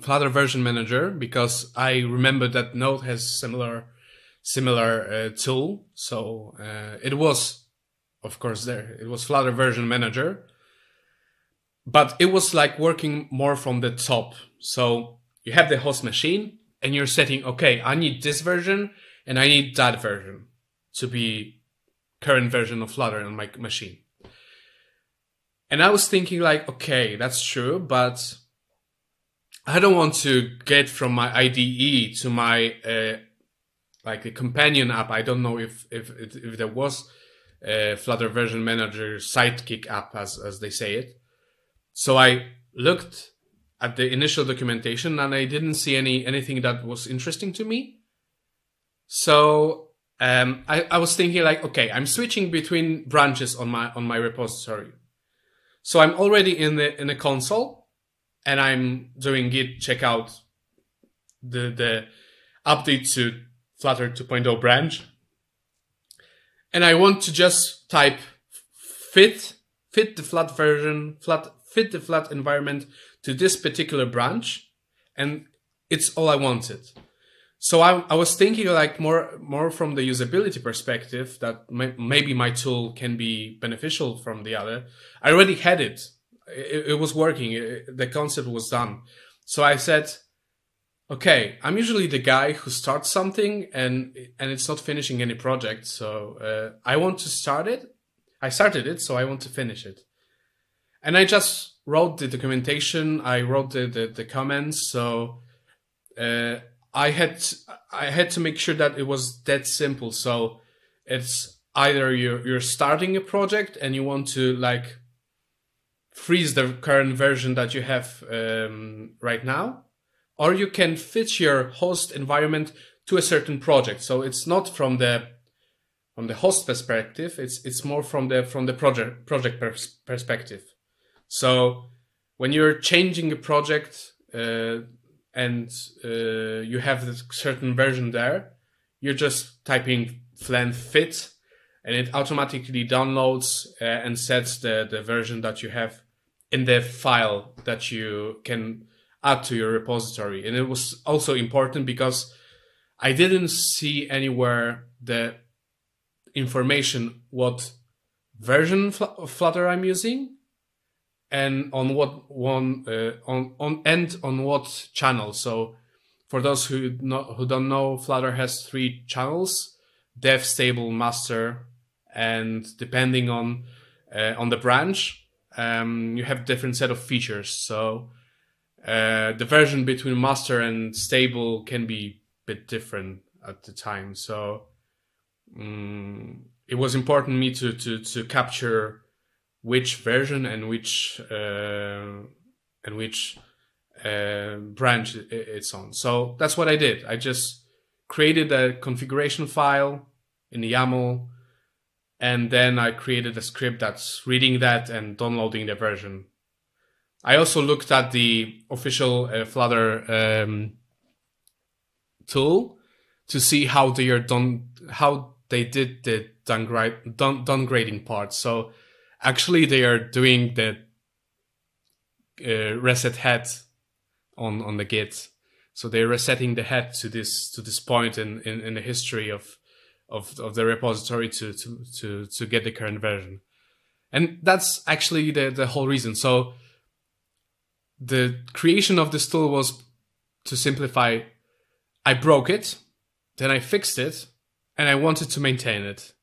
Flutter version manager because I remember that Node has similar tool. So it was, of course, there. It was Flutter version manager, but it was like working more from the top. So you have the host machine and you're setting, okay, I need this version and I need that version to be current version of Flutter on my machine. And I was thinking like, okay, that's true, but I don't want to get from my IDE to my like a companion app. I don't know if there was a Flutter version manager sidekick app, as they say it. So I looked at the initial documentation and I didn't see anything that was interesting to me. So I was thinking like, okay, I'm switching between branches on my repository. So I'm already in the console and I'm doing git checkout the update to Flutter 2.0 branch. And I want to just type fit the Flut version, fit the Flut environment to this particular branch, and it's all I wanted. So I was thinking like more from the usability perspective that maybe my tool can be beneficial from the other. I already had it. It was working. The concept was done. So I said, okay, I'm usually the guy who starts something and it's not finishing any project. So I want to start it. I started it, so I want to finish it. And I just wrote the documentation. I wrote the comments. So I had to make sure that it was that simple. So it's either you're starting a project and you want to like freeze the current version that you have right now, or you can fit your host environment to a certain project. So it's not from the host perspective. It's more from the project perspective. So when you're changing a project and you have this certain version there, you're just typing flan fit, and it automatically downloads and sets the version that you have in the file that you can add to your repository. And it was also important because I didn't see anywhere the information what version of Flutter I'm using, and on what one on what channel. So for those who don't know, Flutter has 3 channels: dev, stable, master, and depending on the branch, you have different set of features. So the version between master and stable can be a bit different at the time. So it was important to me to capture which version and which branch it's on. So that's what I did. I just created a configuration file in the YAML, and then I created a script that's reading that and downloading the version. I also looked at the official Flutter tool to see how they did the downgrading part. So actually, they are doing the reset head on the Git. So they're resetting the head to this point in the history of the repository to get the current version. And that's actually the whole reason. So the creation of this tool was to simplify. I broke it, then I fixed it, and I wanted to maintain it.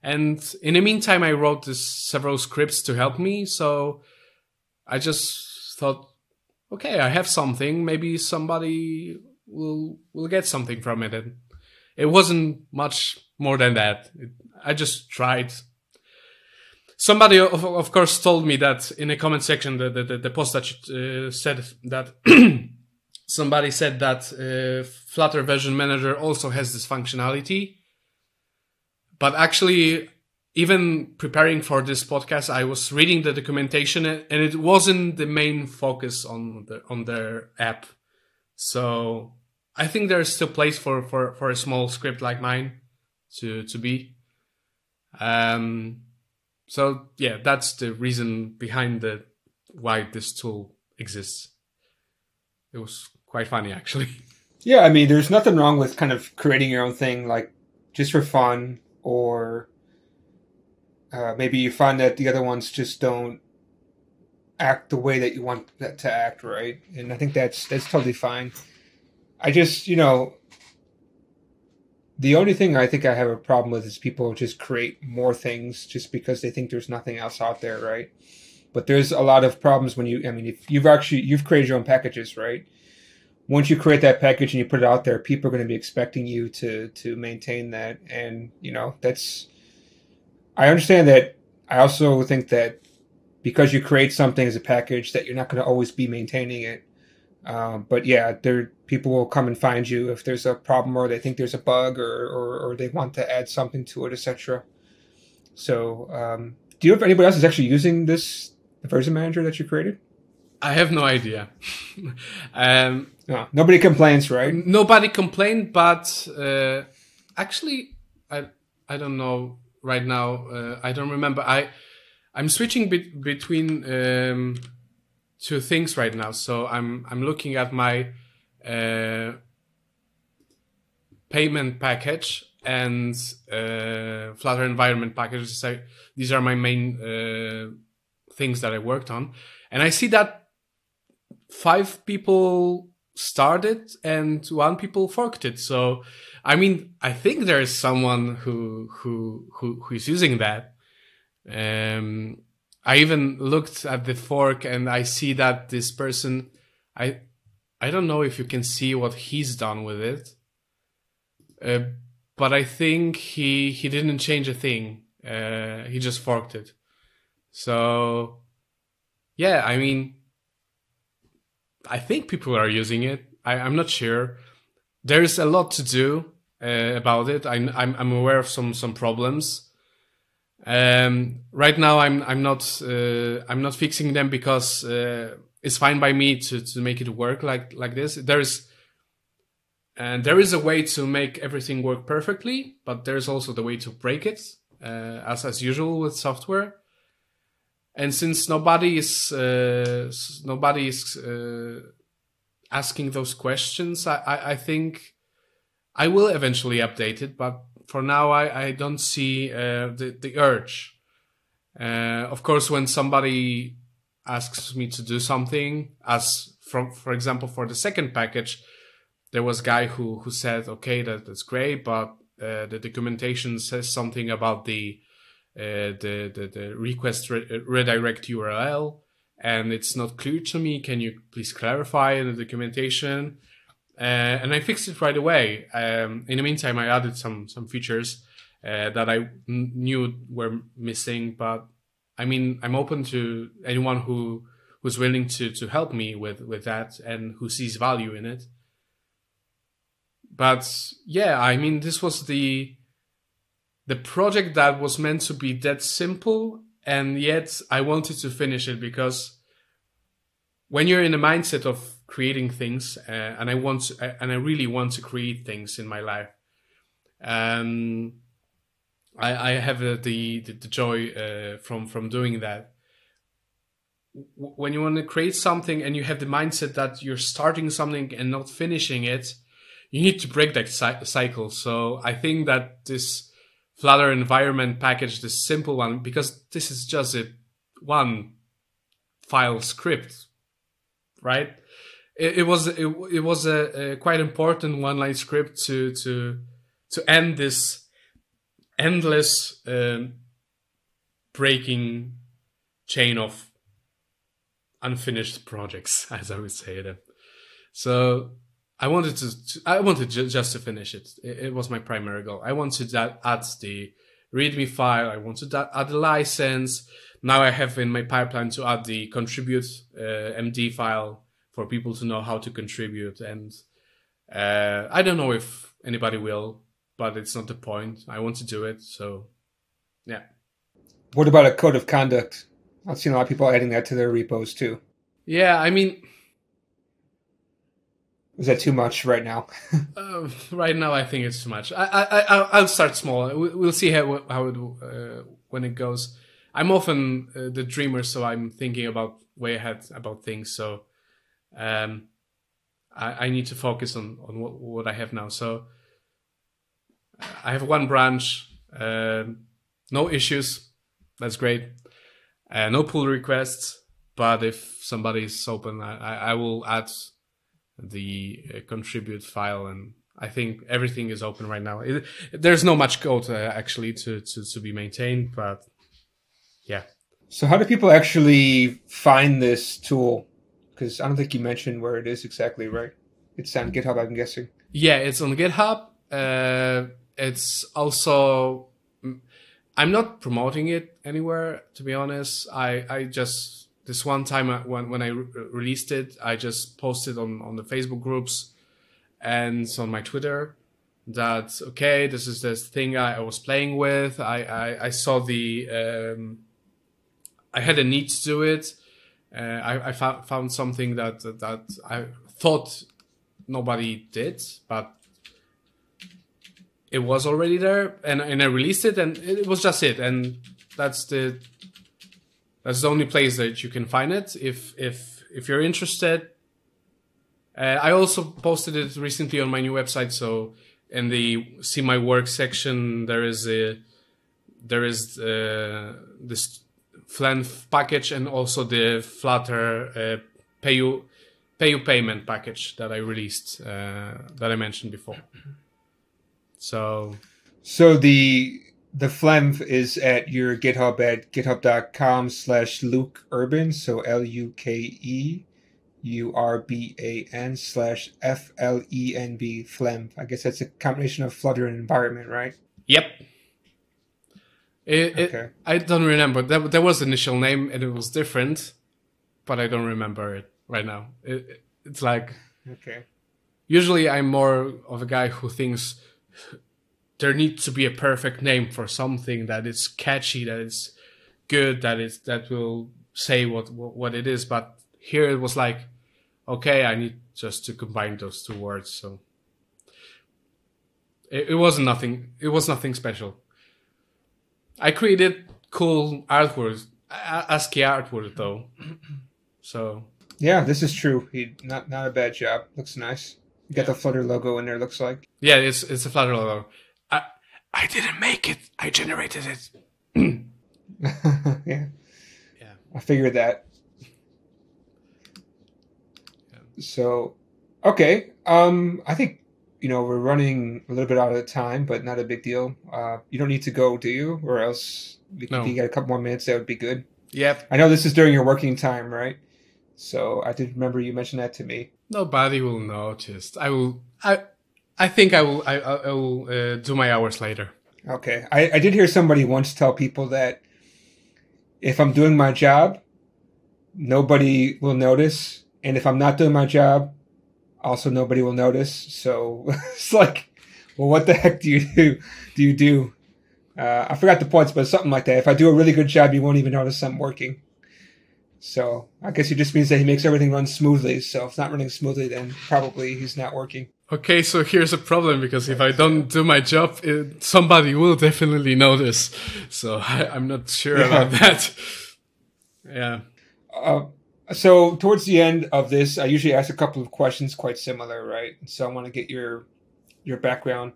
And in the meantime, I wrote several scripts to help me. So I just thought, okay, I have something. Maybe somebody will get something from it. And it wasn't much more than that. I just tried. Somebody, of course, told me that in the comment section, the post that said that somebody said that Flutter Version Manager also has this functionality. But actually, even preparing for this podcast, I was reading the documentation, and it wasn't the main focus on their app. So I think there's still place for a small script like mine to be. So yeah, that's the reason behind why this tool exists. It was quite funny, actually. Yeah, I mean, there's nothing wrong with kind of creating your own thing, like just for fun, or maybe you find that the other ones just don't act the way that you want that to act, right? And I think that's totally fine. I just, the only thing I think I have a problem with is people just create more things just because they think there's nothing else out there, right? But there's a lot of problems when if you've created your own packages, right? Once you create that package and you put it out there, people are going to be expecting you to maintain that. And, I understand that. I also think that because you create something as a package that you're not going to always be maintaining it. But yeah, people will come and find you if there's a problem or they think there's a bug or they want to add something to it, etc. So do you have anybody else who's actually using this version manager that you created? I have no idea. No, nobody complains, right? Nobody complained, but actually, I don't know right now. I don't remember. I'm switching between two things right now. So I'm looking at my payment package and Flutter environment package. So these are my main things that I worked on, and I see that 5 people started and 1 people forked it. So, I think there is someone who's using that. I even looked at the fork and I see that this person, I don't know if you can see what he's done with it. But I think he didn't change a thing. He just forked it. So, yeah, I think people are using it. I'm not sure. There's a lot to do about it. I'm aware of some problems. Right now, I'm not fixing them because it's fine by me to make it work like this. There is a way to make everything work perfectly, but there's also the way to break it, as usual with software. And since nobody is asking those questions, I think I will eventually update it. But for now, I don't see the urge. Of course, when somebody asks me to do something, for example, for the second package, there was a guy who said, okay, that's great, but the documentation says something about the request redirect URL, and it's not clear to me. Can you please clarify in the documentation? And I fixed it right away. In the meantime, I added some features that I knew were missing, but I mean, I'm open to anyone who's willing to help me with that and who sees value in it. But yeah, I mean, this was the project that was meant to be that simple, and yet I wanted to finish it because when you're in the mindset of creating things, and I really want to create things in my life, I have the joy from doing that. When you want to create something and you have the mindset that you're starting something and not finishing it, you need to break that cycle. So I think that this Flutter environment package, this simple one, because this is just one file script, right? It was a quite important one-line script to end this endless breaking chain of unfinished projects, as I would say them. So I wanted just to finish it. It was my primary goal. I wanted to add the README file. I wanted to add the license. Now I have in my pipeline to add the contribute MD file for people to know how to contribute. And I don't know if anybody will, but it's not the point. I want to do it. So, yeah. What about a code of conduct? I've seen a lot of people adding that to their repos too. Yeah, I mean, is that too much right now? Right now, I think it's too much. I'll start small. We'll see how it when it goes. I'm often the dreamer, so I'm thinking about way ahead about things. So I need to focus on what I have now. So I have one branch, no issues. That's great. No pull requests, but if somebody is open, I will add the contribute file, and I think everything is open right now. There's no much code actually to be maintained, but yeah. So how do people actually find this tool? Because I don't think you mentioned where it is exactly, right? It's on GitHub, I'm guessing. Yeah, it's on GitHub. It's also, I'm not promoting it anywhere, to be honest. I just, this one time when I released it, I just posted on the Facebook groups and on my Twitter that, okay, this is this thing I was playing with. I saw I had a need to do it. I found something that I thought nobody did, but it was already there, and I released it, and it was just it. And that's the only place that you can find it if you're interested. I also posted it recently on my new website. So in the see my work section, there is this Flanf package and also the Flutter pay you payment package that I released that I mentioned before. So the Flanf is at your GitHub at github.com/LukeUrban. So LUKEURBAN/FLENB Flanf. I guess that's a combination of Flutter and environment, right? Yep. Okay. I don't remember. There was the initial name and it was different, but I don't remember it right now. It's like, okay. Usually I'm more of a guy who thinks there needs to be a perfect name for something that is catchy, that is good, that will say what it is. But here it was like, okay, I need just to combine those two words. So it wasn't nothing. It was nothing special. I created cool artwork, ASCII artwork though. So yeah, this is true. Not a bad job. Looks nice. You got the Flutter logo in there. Looks like. Yeah, it's a Flutter logo. I didn't make it. I generated it. Yeah. Yeah. I figured that. Yeah. So, okay. I think we're running a little bit out of time, but not a big deal. You don't need to go, do you? Or else if you got a couple more minutes, that would be good. Yep. I know this is during your working time, right? So I did remember you mentioned that to me. Nobody will notice. I think I will do my hours later. Okay. I did hear somebody once tell people that if I'm doing my job, nobody will notice. And if I'm not doing my job, also nobody will notice. So it's like, well, what the heck do you do? I forgot the points, but something like that. If I do a really good job, you won't even notice I'm working. So I guess it just means that he makes everything run smoothly. So if it's not running smoothly, then probably he's not working. Okay, so here's a problem, because if I don't do my job, somebody will definitely notice. So I'm not sure about that. Yeah. So towards the end of this, I usually ask a couple of questions quite similar, right? So I want to get your background.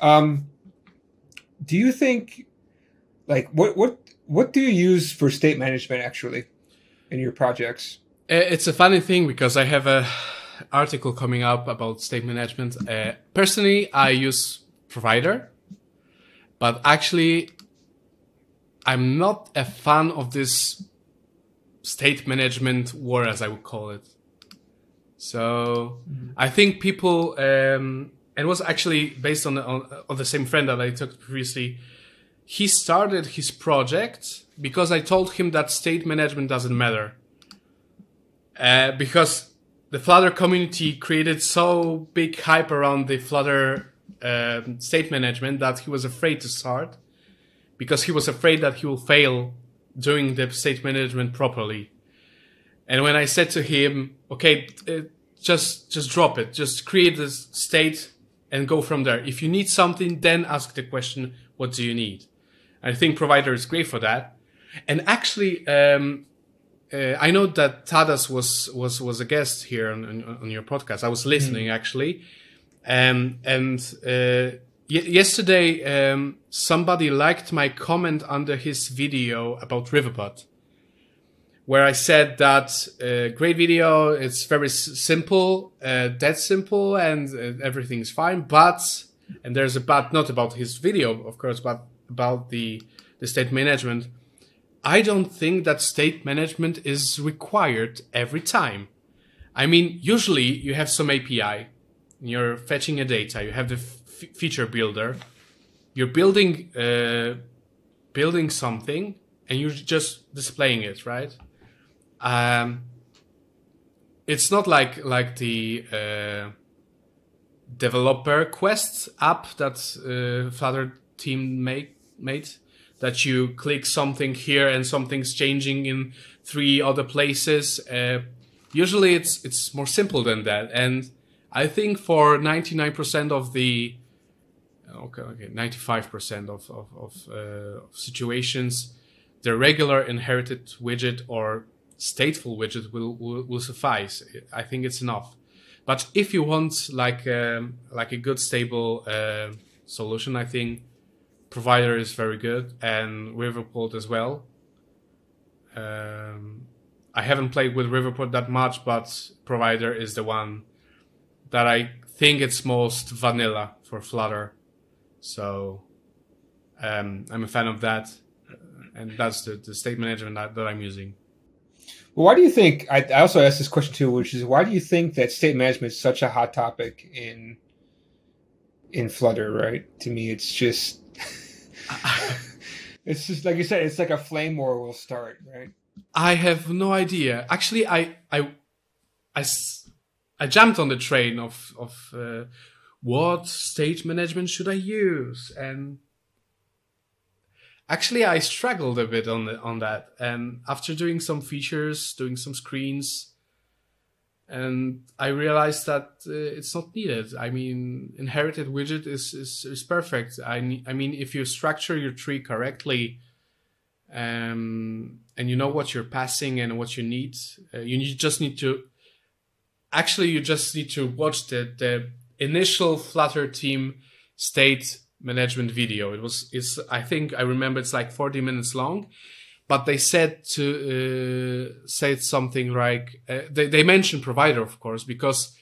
Do you think, like, what do you use for state management actually in your projects? It's a funny thing, because I have a article coming up about state management. Personally, I use provider, but actually, I'm not a fan of this state management war, as I would call it. So I think people, it was actually based on the same friend that I talked previously. He started his project because I told him that state management doesn't matter. Because the Flutter community created so big hype around the Flutter state management that he was afraid to start, because he was afraid that he will fail doing the state management properly. And when I said to him, okay, just drop it, just create this state and go from there. If you need something, then ask the question, what do you need? I think provider is great for that. And actually, I know that Tadas was a guest here on your podcast. I was listening actually, yesterday somebody liked my comment under his video about Riverpod, where I said that great video. It's very simple, that simple, and everything's fine. But, and there's a but, not about his video, of course, but about the state management. I don't think that state management is required every time. I mean, usually you have some API, you're fetching a data, you have the feature builder, you're building something, and you're just displaying it, right? It's not like the developer quest app that Flutter team made. That you click something here and something's changing in 3 other places. Usually it's more simple than that. And I think for 99% of the, 95% of situations, the regular inherited widget or stateful widget will suffice. I think it's enough. But if you want like a good stable solution, I think provider is very good, and Riverpod as well. I haven't played with Riverpod that much, but provider is the one that I think it's most vanilla for Flutter. So I'm a fan of that, and that's the state management that I'm using. Well, why do you think, I also asked this question too, which is, why do you think that state management is such a hot topic in Flutter, right? To me, it's just it's just like you said, it's like a flame war will start, right? I have no idea. Actually, I jumped on the train of what state management should I use, and actually I struggled a bit on that. And after doing some features, doing some screens, and I realized that it's not needed. I mean, inherited widget is perfect. I mean, if you structure your tree correctly, and you know what you're passing and what you need, you just need to watch the initial Flutter team state management video. I think I remember it's like 40 minutes long. But they said something like, they mentioned provider, of course, because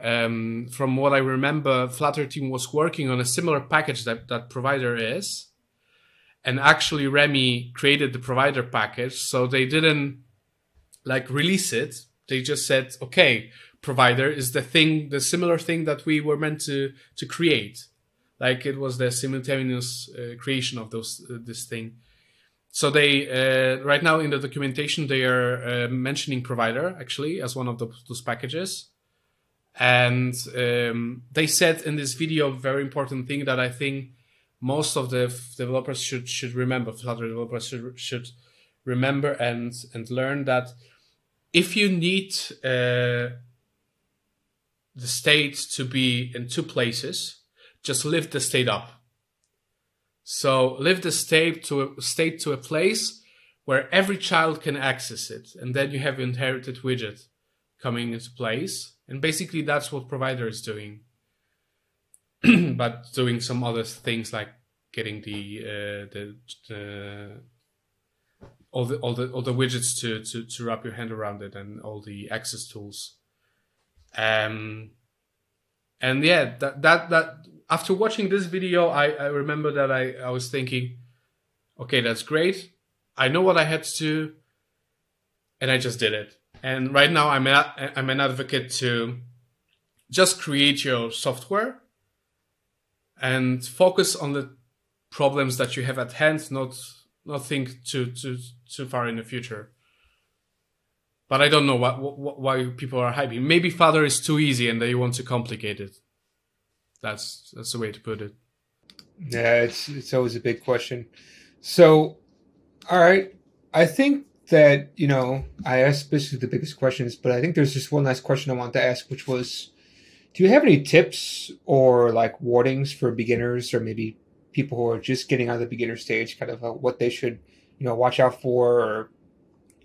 from what I remember, Flutter team was working on a similar package that provider is. And actually Remy created the provider package. So they didn't like release it. They just said, okay, provider is the similar thing that we were meant to create. Like it was the simultaneous creation of this thing. So they right now in the documentation they are mentioning provider actually as one of those packages, and they said in this video a very important thing that I think most of the developers should remember. Flutter developers should remember and learn that if you need the state to be in two places, just lift the state up. So lift the state to a place where every child can access it, and then you have inherited widget coming into place. And basically that's what provider is doing, but doing some other things like getting all the widgets to wrap your hand around it and all the access tools. And yeah, that after watching this video, I remember that I was thinking, okay, that's great. I know what I had to do, and I just did it. And right now I'm an advocate to just create your software and focus on the problems that you have at hand, not think too far in the future. But I don't know why people are hyping. Maybe Flutter is too easy and they want to complicate it. That's the way to put it. Yeah, it's always a big question. So, all right, I think that, you know, I asked basically the biggest questions, but I think there's just one last question I wanted to ask, which was, do you have any tips or like warnings for beginners or maybe people who are just getting out of the beginner stage, kind of what they should, you know, watch out for,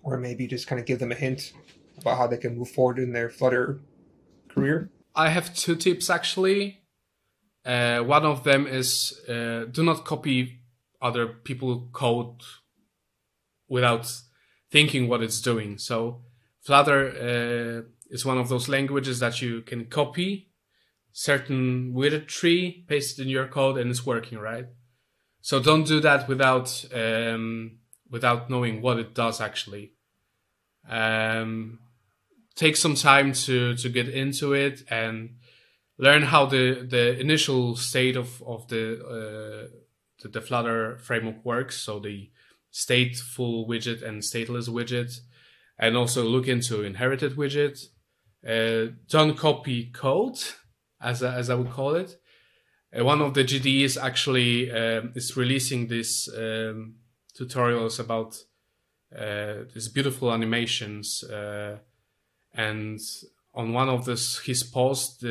or maybe just kind of give them a hint about how they can move forward in their Flutter career? I have two tips actually. One of them is do not copy other people's code without thinking what it's doing. So Flutter is one of those languages that you can copy certain widget tree, paste it in your code, and it's working, right? So don't do that without knowing what it does actually. Take some time to get into it and learn how the initial state of the Flutter framework works. So the stateful widget and stateless widget, and also look into inherited widget. Don't copy code, as I would call it. One of the GDEs actually is releasing this tutorials about these beautiful animations, and on one of his posts,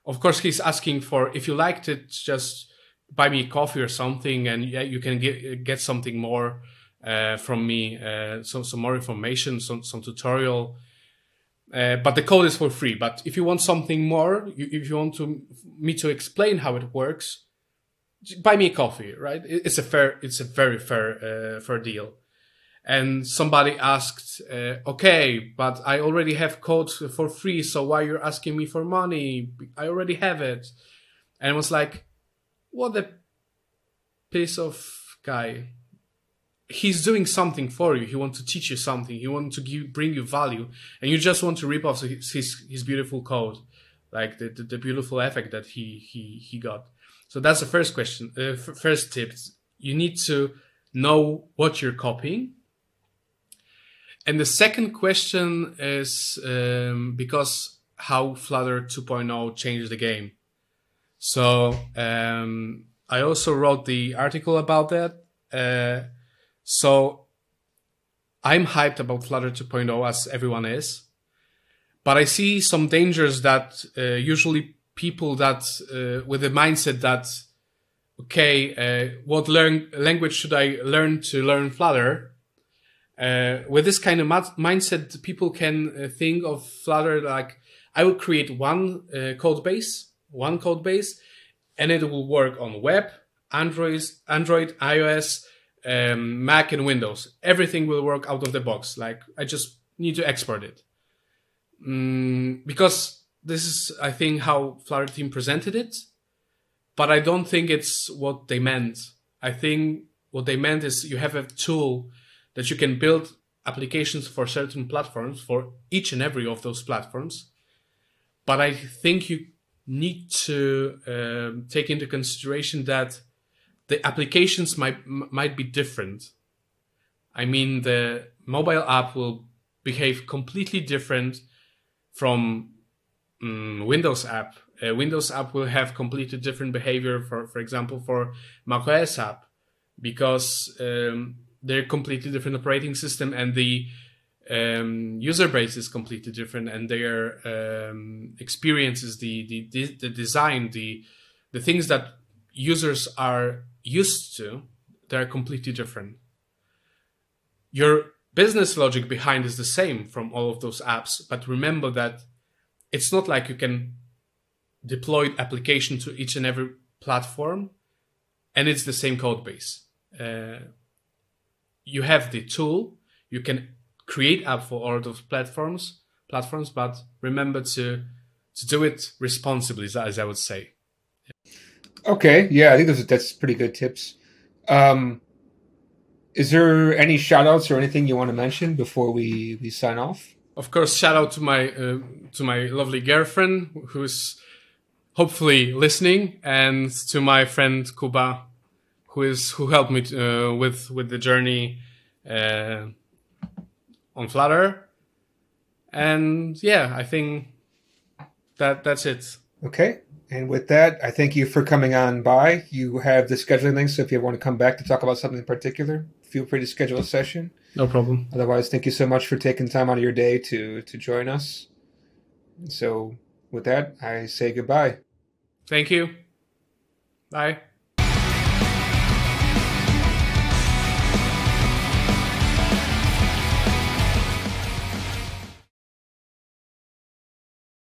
of course he's asking for, if you liked it, just buy me a coffee or something, and yeah, you can get something more from me, some more information, some tutorial. But the code is for free. But if you want something more, if you want me to explain how it works, buy me a coffee, right? It's a very fair deal. And somebody asked, okay, but I already have code for free, so why you're asking me for money? I already have it. And it was like, what a piece of guy. He's doing something for you. He wants to teach you something. He wants to bring you value, and you just want to rip off his beautiful code, like the beautiful effect that he got. So that's the first question. First tip: you need to know what you're copying. And the second question is because how Flutter 2.0 changed the game. So I also wrote the article about that. So I'm hyped about Flutter 2.0, as everyone is, but I see some dangers that usually people that with the mindset that, okay, what language should I learn to learn Flutter? With this kind of mindset, people can think of Flutter like, I will create one code base, and it will work on web, Android, iOS, Mac and Windows. Everything will work out of the box. Like, I just need to export it. Because this is, I think, how Flutter team presented it, but I don't think it's what they meant. I think what they meant is you have a tool that you can build applications for certain platforms, for each and every of those platforms. But I think you need to take into consideration that the applications might be different. I mean the mobile app will behave completely different from Windows app. Windows app will have completely different behavior, for example, for macOS app, because they're completely different operating system, and the user base is completely different, and their experiences, the design, the things that users are used to, they're completely different. Your business logic behind is the same from all of those apps, but remember that it's not like you can deploy application to each and every platform and it's the same code base. You have the tool, you can create app for all those platforms, but remember to do it responsibly, as I would say. Okay, yeah, I think that's pretty good tips. Is there any shout outs or anything you want to mention before we sign off? Of course, shout out to my lovely girlfriend who's hopefully listening, and to my friend Kuba, who helped me with the journey on Flutter. And yeah, I think that's it. Okay. And with that, I thank you for coming on by. You have the scheduling link, so if you want to come back to talk about something in particular, feel free to schedule a session. No problem. Otherwise, thank you so much for taking time out of your day to join us. So with that, I say goodbye. Thank you. Bye.